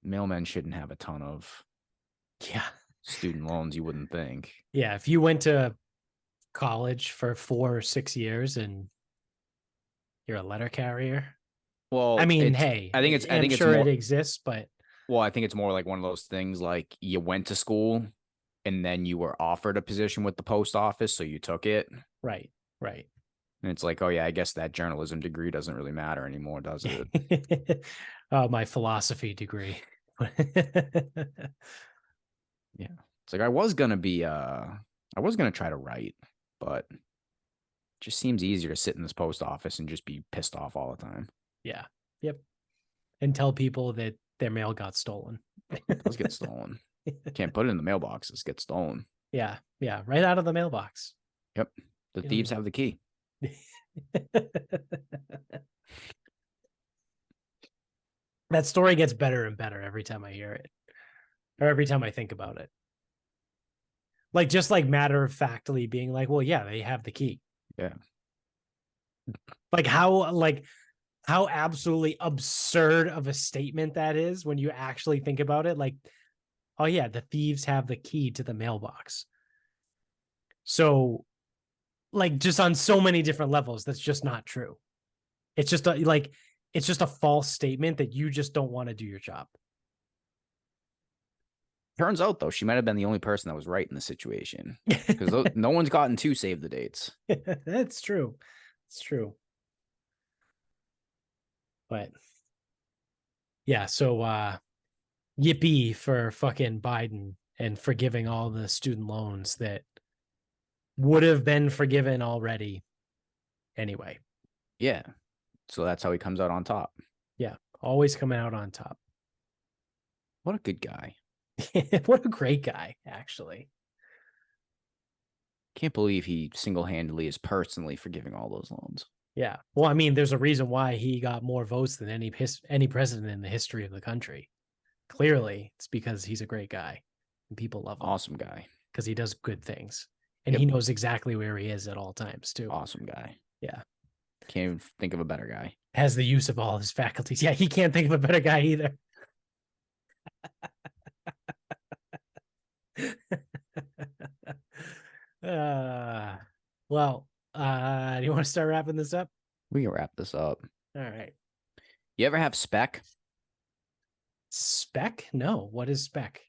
mailmen shouldn't have a ton of student loans, you wouldn't think. Yeah, if you went to college for 4 or 6 years and you're a letter carrier. Well, I mean, hey, I think it's more, it exists, but I think it's more like one of those things like you went to school and then you were offered a position with the post office, so you took it. Right. And it's like, oh yeah, I guess that journalism degree doesn't really matter anymore, does it? My philosophy degree. Yeah. It's like I was gonna try to write, but it just seems easier to sit in this post office and just be pissed off all the time. Yeah. Yep. And tell people that their mail got stolen. It does get stolen. Can't put it in the mailboxes, get stolen. Yeah, yeah, right out of the mailbox. Yep. The thieves have the key. That story gets better and better every time I hear it, or every time I think about it. Like, just like matter of factly being like, well, yeah, they have the key. Yeah. Like how absolutely absurd of a statement that is when you actually think about it. Like, oh yeah, the thieves have the key to the mailbox. So, like, just on so many different levels, that's just not true. It's just it's just a false statement that you just don't want to do your job. Turns out though, she might have been the only person that was right in the situation because no one's gotten two save the dates. That's true. It's true. But yeah, so yippee for fucking Biden and forgiving all the student loans that would have been forgiven already anyway. Yeah. So that's how he comes out on top. Yeah, always coming out on top. What a good guy. What a great guy, actually. Can't believe he single-handedly is personally forgiving all those loans. Yeah. Well, I mean, there's a reason why he got more votes than any president in the history of the country. Clearly, it's because he's a great guy and people love him. Awesome guy. Because he does good things. And Yep. he knows exactly where he is at all times, too. Awesome guy. Yeah. Can't even think of a better guy. Has the use of all his faculties. Yeah, he can't think of a better guy either. uh, well, do you want to start wrapping this up? We can wrap this up. All right. You ever have speck? Speck? No. What is speck?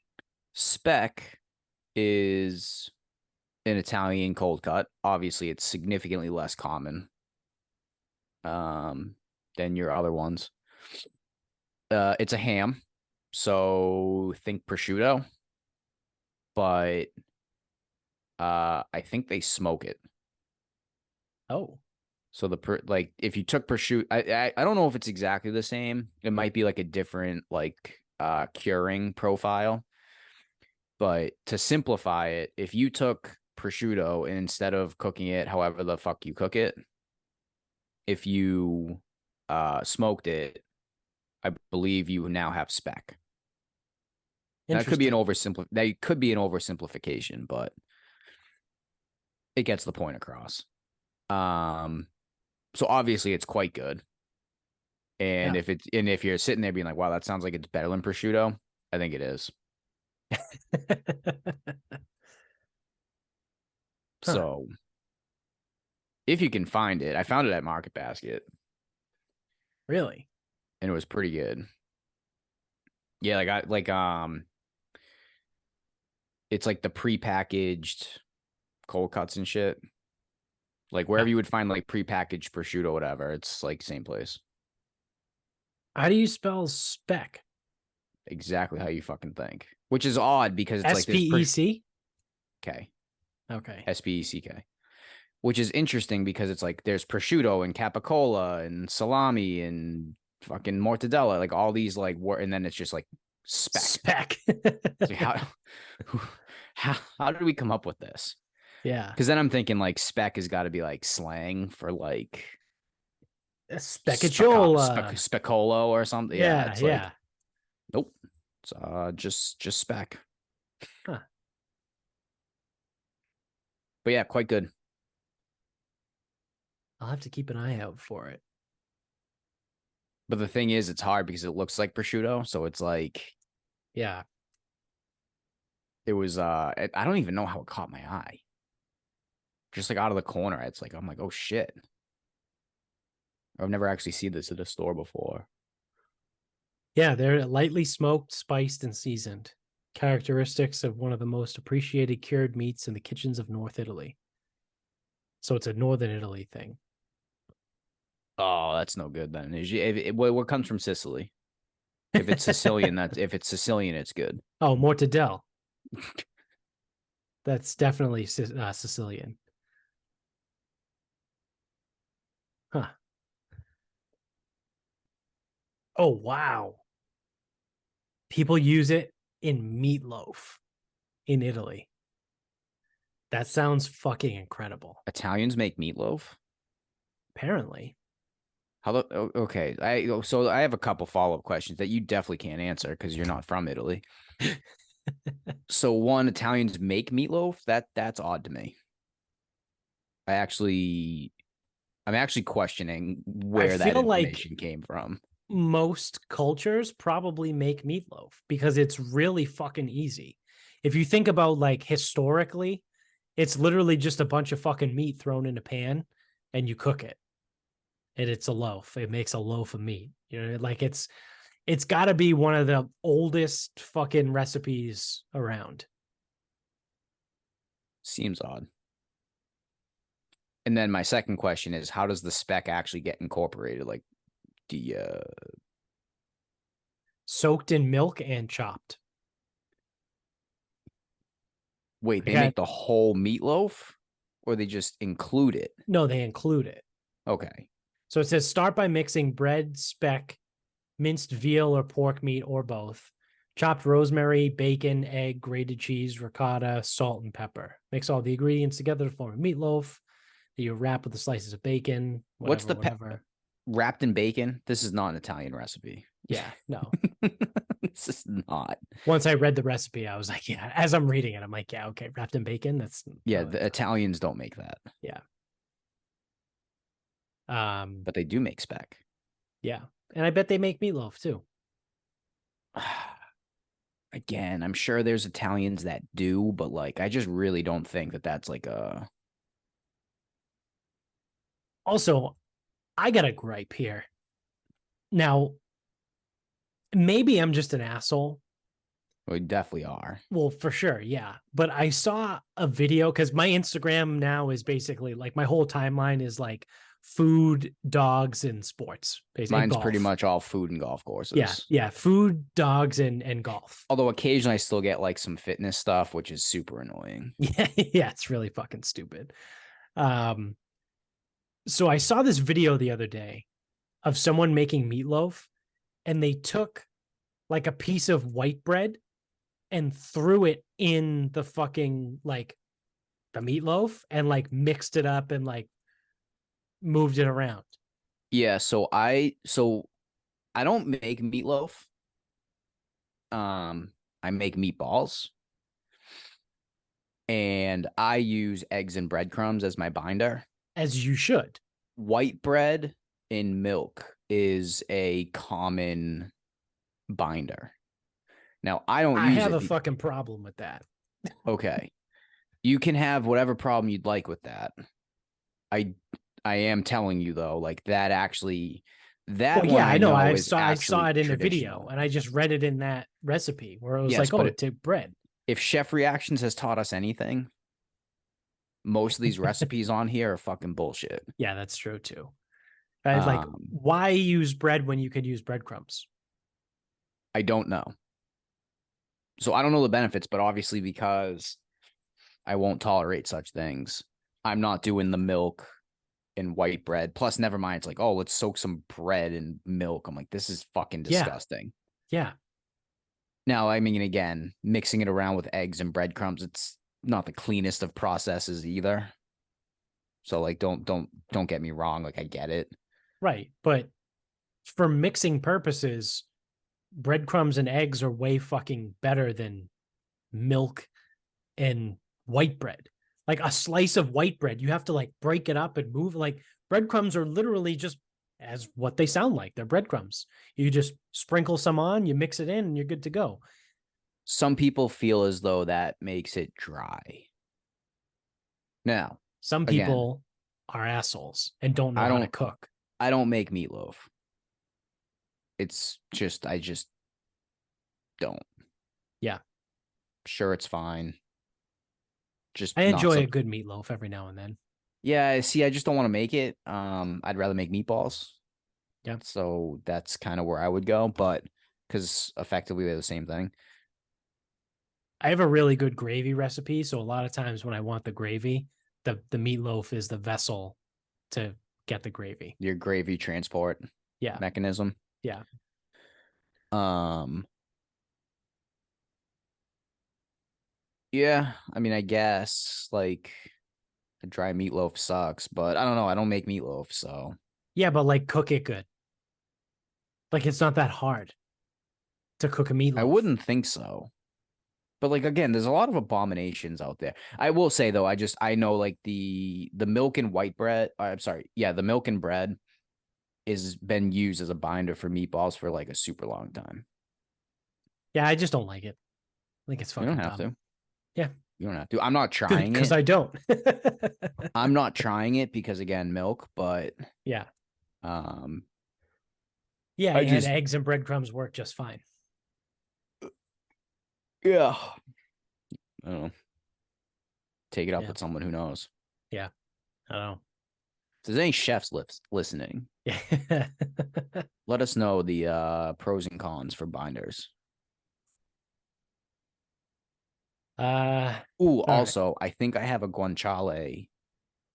Speck is an Italian cold cut. Obviously, it's significantly less common than your other ones. It's a ham, so think prosciutto, but I think they smoke it. Oh, So like if you took prosciutto, I don't know if it's exactly the same. It might be like a different like curing profile. But to simplify it, if you took prosciutto and instead of cooking it however the fuck you cook it, if you smoked it, I believe you now have speck. That could be an oversimplification, but it gets the point across. So obviously it's quite good. And yeah. if you're sitting there being like, wow, that sounds like it's better than prosciutto, I think it is. Huh. So if you can find it, I found it at Market Basket. Really? And it was pretty good. Yeah, it's like the prepackaged cold cuts and shit. Like wherever you would find like prepackaged prosciutto, whatever, it's like same place. How do you spell speck? Exactly how you fucking think. Which is odd because it's like there's SPEC? okay. Okay. SPECK. Which is interesting because it's like there's prosciutto and capicola and salami and fucking mortadella, like all these like and then it's just like speck. Speck. Like how did we come up with this? Yeah. Because then I'm thinking like speck has got to be like slang for like Speccacciola. Speckolo or something. Yeah, It's yeah. like nope. It's just speck. Huh. But yeah, quite good. I'll have to keep an eye out for it. But the thing is, it's hard because it looks like prosciutto, so it's like Yeah. it was. I don't even know how it caught my eye. Just like out of the corner, it's like I'm like, oh shit. I've never actually seen this at a store before. Yeah, they're lightly smoked, spiced, and seasoned. Characteristics of one of the most appreciated cured meats in the kitchens of North Italy. So it's a Northern Italy thing. Oh, that's no good then. What comes from Sicily? If it's Sicilian, it's good. Oh, mortadelle. That's definitely Sicilian. Huh. Oh, wow. People use it in meatloaf in Italy. That sounds fucking incredible. Italians make meatloaf. Apparently. Okay. So I have a couple follow-up questions that you definitely can't answer because you're not from Italy. So one, Italians make meatloaf. That's odd to me. I actually I'm actually questioning I where that feel like information came from. most cultures probably make meatloaf because it's really fucking easy. If you think about like historically, it's literally just a bunch of fucking meat thrown in a pan and you cook it. And it's a loaf. It makes a loaf of meat. You know, like it's got to be one of the oldest fucking recipes around. Seems odd. And then my second question is, how does the speck actually get incorporated? Like, do you Soaked in milk and chopped. wait? I They got make the whole meatloaf, or they just include it? no, they include it. Okay. So it says start by mixing bread, speck, minced veal or pork meat or both, chopped rosemary, bacon, egg, grated cheese, ricotta, salt, and pepper. Mix all the ingredients together to form a meatloaf that you wrap with the slices of bacon, What's whatever, the whatever. wrapped in bacon? This is not an Italian recipe. Yeah, no. This is not. Once I read the recipe, I was like, yeah, as I'm reading it, I'm like, yeah, okay, wrapped in bacon. That's Yeah, no, the that's not. Italians don't make that, Yeah. but they do make speck. Yeah. And I bet they make meatloaf too. Again, I'm sure there's Italians that do, but like, I just really don't think that that's like a. Also, I got a gripe here. Now, maybe I'm just an asshole. We definitely are. Well, for sure, yeah. But I saw a video because my Instagram now is basically like my whole timeline is like food, dogs, and sports, basically, and Mine's pretty golf. much all food and golf Yeah, courses. yeah, food, dogs, and golf. Although occasionally I still get like some fitness stuff, which is super annoying. Yeah, yeah, it's really fucking stupid. Um, so I saw this video the other day of someone making meatloaf, and they took like a piece of white bread and threw it in the fucking like the meatloaf and like mixed it up and like moved it around. Yeah, so I don't make meatloaf. I make meatballs and I use eggs and breadcrumbs as my binder. As you should. White bread in milk is a common binder. Now, I don't I use have it a because, fucking problem with that. okay, you can have whatever problem you'd like with that. I I am telling you though, like that actually that Well, one yeah, I I know. know is I saw actually it in a video traditional. and I just read it in that recipe where it was Yes, like, but oh, to bread. if Chef Reactions has taught us anything, most of these recipes on here are fucking bullshit. Yeah, that's true too. I like Um, why use bread when you could use breadcrumbs? I don't know. So I don't know the benefits, but obviously because I won't tolerate such things, I'm not doing the milk and white bread. Plus, never mind. It's like, oh, let's soak some bread in milk. I'm like, this is fucking Yeah, disgusting. yeah, Now, I mean, again, mixing it around with eggs and breadcrumbs, it's not the cleanest of processes either. So like don't get me wrong, like I get it. right. But for mixing purposes, breadcrumbs and eggs are way fucking better than milk and white bread. Like a slice of white bread, you have to like break it up and move. Like breadcrumbs are literally just as what they sound like. They're breadcrumbs. You just sprinkle some on, you mix it in, and you're good to go. Some people feel as though that makes it dry. Now, Some again, people are assholes and don't know I how to don't cook. I don't make meatloaf. It's just I just don't. Yeah. Sure, it's fine. Just I not enjoy a something. good meatloaf every now and then. Yeah, see, I just don't want to make it. I'd rather make meatballs. Yeah. So that's kind of where I would go, but because effectively they're the same thing. I have a really good gravy recipe. So a lot of times when I want the gravy, the meatloaf is the vessel to get the gravy. Your gravy transport Yeah. mechanism. Yeah. Um, Yeah, I mean, I guess like a dry meatloaf sucks, but I don't know. I don't make meatloaf, so Yeah, but like cook it good. Like it's not that hard to cook a I meatloaf. wouldn't think so. But like again, there's a lot of abominations out there. I will say though, I know like the milk and white bread. I'm sorry, yeah, the milk and bread is been used as a binder for meatballs for like a super long time. Yeah, I just don't like it. I think it's You don't fucking have dumb. to. Yeah, You don't have to. I'm not trying because it. I don't. I'm not trying it because again, milk, but Yeah. um Yeah, I and just eggs and breadcrumbs work just fine. yeah. I don't know. Take it up Yeah. with someone who knows. Yeah. I don't If there's any chefs listening, know. let us know the pros and cons for binders. uh Ooh, all right. also, I think I have a guanciale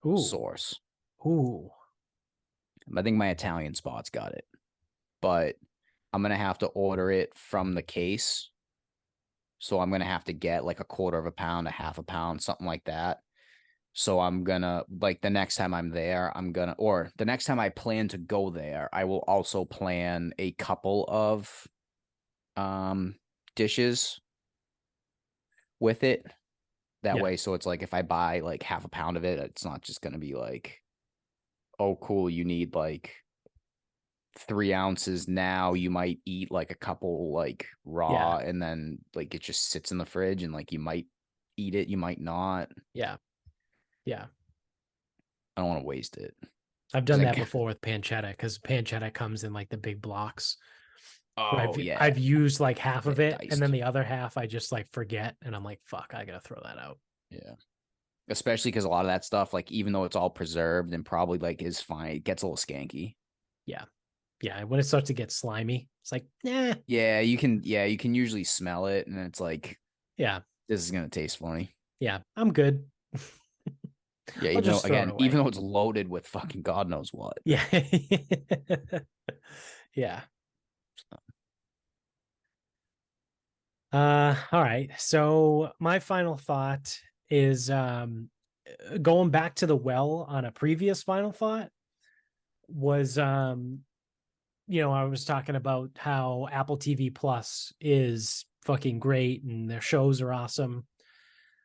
Ooh. source. Ooh. I think my Italian spot's got it, but I'm gonna have to order it from the case. So I'm gonna have to get like a quarter of a pound, a half a pound, something like that. So I'm gonna like the next time I'm there, or the next time I plan to go there, I will also plan a couple of um dishes with it. That Yeah. way, so it's like if I buy like half a pound of it, it's not just gonna be like, oh, cool, you need like 3 ounces now. You might eat like a couple like Yeah. raw, and then like it just sits in the fridge, and like you might eat it, you might not. Yeah. Yeah. I don't want to waste it I've because done that I. before with pancetta because pancetta comes in like the big blocks where Oh yeah, I've used like half of get it and then diced. the other half I just like forget and I'm like, fuck, I gotta throw that out. Yeah, especially because a lot of that stuff, like even though it's all preserved and probably like is fine, it gets a little skanky. Yeah. Yeah. When it starts to get slimy, it's like, nah. Yeah, you can. Yeah, you can usually smell it, and it's like Yeah. this is gonna taste funny. Yeah. I'm good. Yeah, I'll even though just throw it again, even away. though it's loaded with fucking God knows what. Yeah. Yeah. All right. So my final thought is going back to the well on a previous final thought was I was talking about how Apple TV Plus is fucking great and their shows are awesome.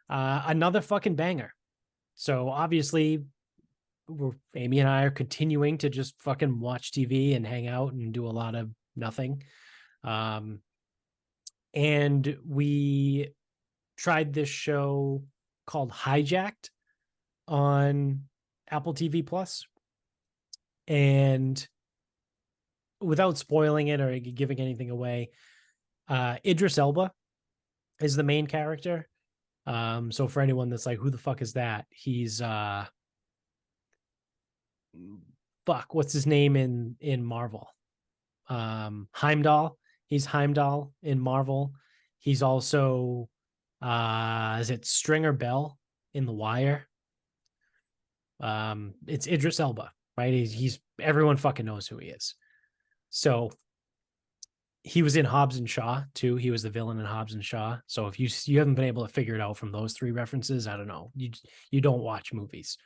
Another fucking banger. So obviously Amy and I are continuing to just fucking watch TV and hang out and do a lot of nothing. Um, and we tried this show called Hijacked on Apple TV Plus. And without spoiling it or giving anything away, Idris Elba is the main character. So for anyone that's like, who the fuck is that? He's fuck, what's his name in Marvel? Heimdall. He's Heimdall in Marvel. He's also is it Stringer Bell in The Wire? It's Idris Elba, right? He's everyone fucking knows who he is. So he was in Hobbs and Shaw too. He was the villain in Hobbs and Shaw. So if you haven't been able to figure it out from those three references, I don't know. You don't watch movies.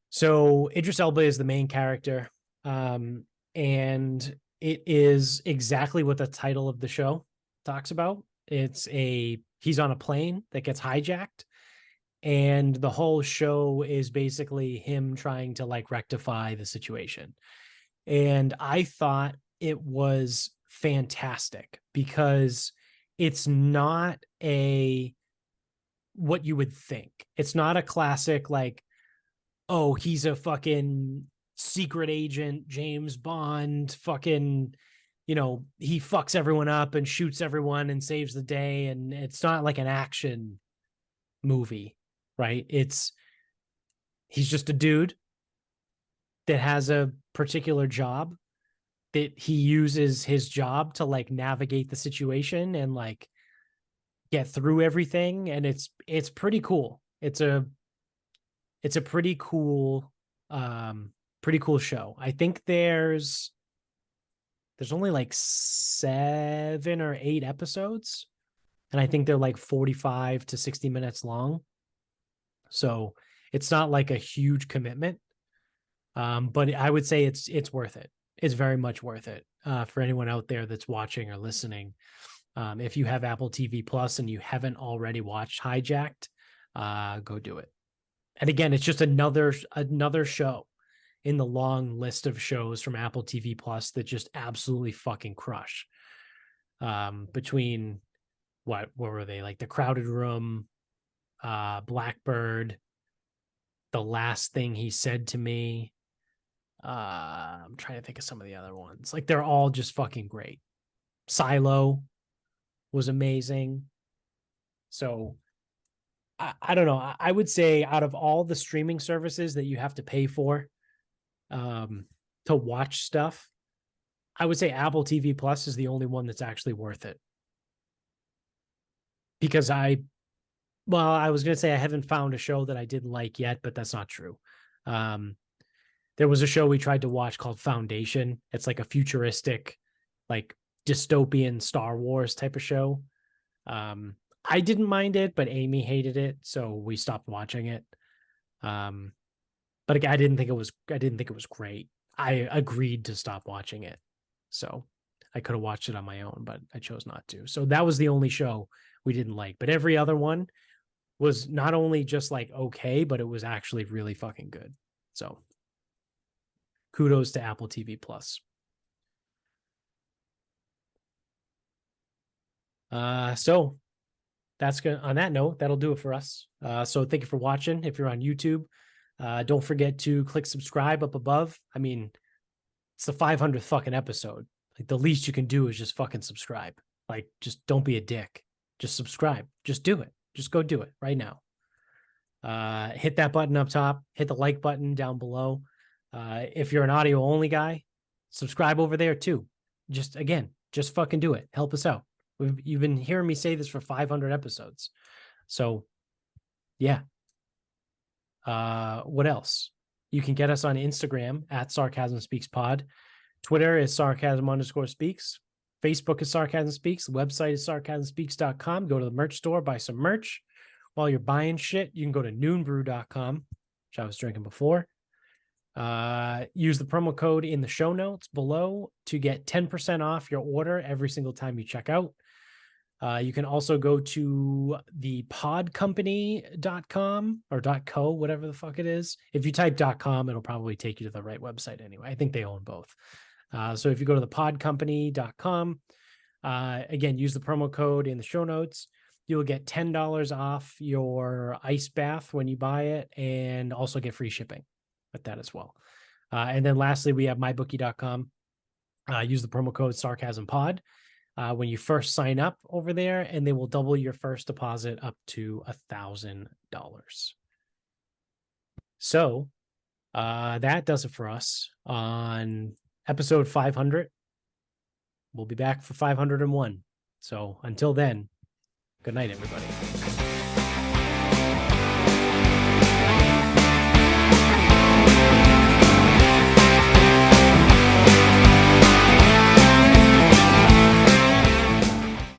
So Idris Elba is the main character, and it is exactly what the title of the show talks about. He's on a plane that gets hijacked, and the whole show is basically him trying to like rectify the situation. And I thought it was fantastic because it's not a what you would think. It's not a classic like, oh, he's a fucking secret agent, James Bond, fucking, he fucks everyone up and shoots everyone and saves the day. And it's not like an action movie, right? He's just a dude that has a particular job that he uses his job to like navigate the situation and like get through everything. And it's pretty cool. It's a pretty cool show. I think there's only like 7 or 8 episodes. and I think they're like 45 to 60 minutes long. So it's not like a huge commitment. But I would say it's worth it. It's very much worth it for anyone out there that's watching or listening. If you have Apple TV Plus and you haven't already watched Hijacked, go do it. And again, it's just another show in the long list of shows from Apple TV Plus that just absolutely fucking crush. Between what were they, like The Crowded Room, Blackbird, The Last Thing He Said to Me. I'm trying to think of some of the other ones. Like, they're all just fucking great. Silo was amazing. So I don't know. I would say out of all the streaming services that you have to pay for to watch stuff, I would say Apple TV Plus is the only one that's actually worth it. Because I was going to say I haven't found a show that I didn't like yet, but that's not true. There was a show we tried to watch called Foundation. It's like a futuristic, like dystopian Star Wars type of show. I didn't mind it, but Amy hated it, so we stopped watching it. But again, I didn't think it was great. I agreed to stop watching it. So I could have watched it on my own, but I chose not to. So that was the only show we didn't like. But every other one was not only just like okay, but it was actually really fucking good. So kudos to Apple TV Plus. So that's good. On that note, that'll do it for us. So thank you for watching. If you're on YouTube, don't forget to click subscribe up above. I mean, it's the 500th fucking episode. Like, the least you can do is just fucking subscribe. Like, just don't be a dick. Just subscribe. Just do it. Just go do it right now. Hit that button up top. Hit the like button down below. If you're an audio only guy, subscribe over there too. Just fucking do it. Help us out. You've been hearing me say this for 500 episodes. So yeah. What else? You can get us on Instagram at Sarcasm Speaks Pod. Twitter is Sarcasm_speaks. Facebook is Sarcasm Speaks. The website is sarcasmspeaks.com. Go to the merch store, buy some merch. While you're buying shit, you can go to noonbrew.com, which I was drinking before. Use the promo code in the show notes below to get 10% off your order every single time you check out. You can also go to the podcompany.com or .co, whatever the fuck it is. If you type .com, it'll probably take you to the right website anyway. I think they own both. So if you go to the podcompany.com, again, use the promo code in the show notes. You'll get $10 off your ice bath when you buy it, and also get free shipping with that as well. And then lastly, we have mybookie.com. Use the promo code SarcasmPod when you first sign up over there, and they will double your first deposit up to $1,000. So that does it for us on episode 500. We'll be back for 501. So until then, good night, everybody.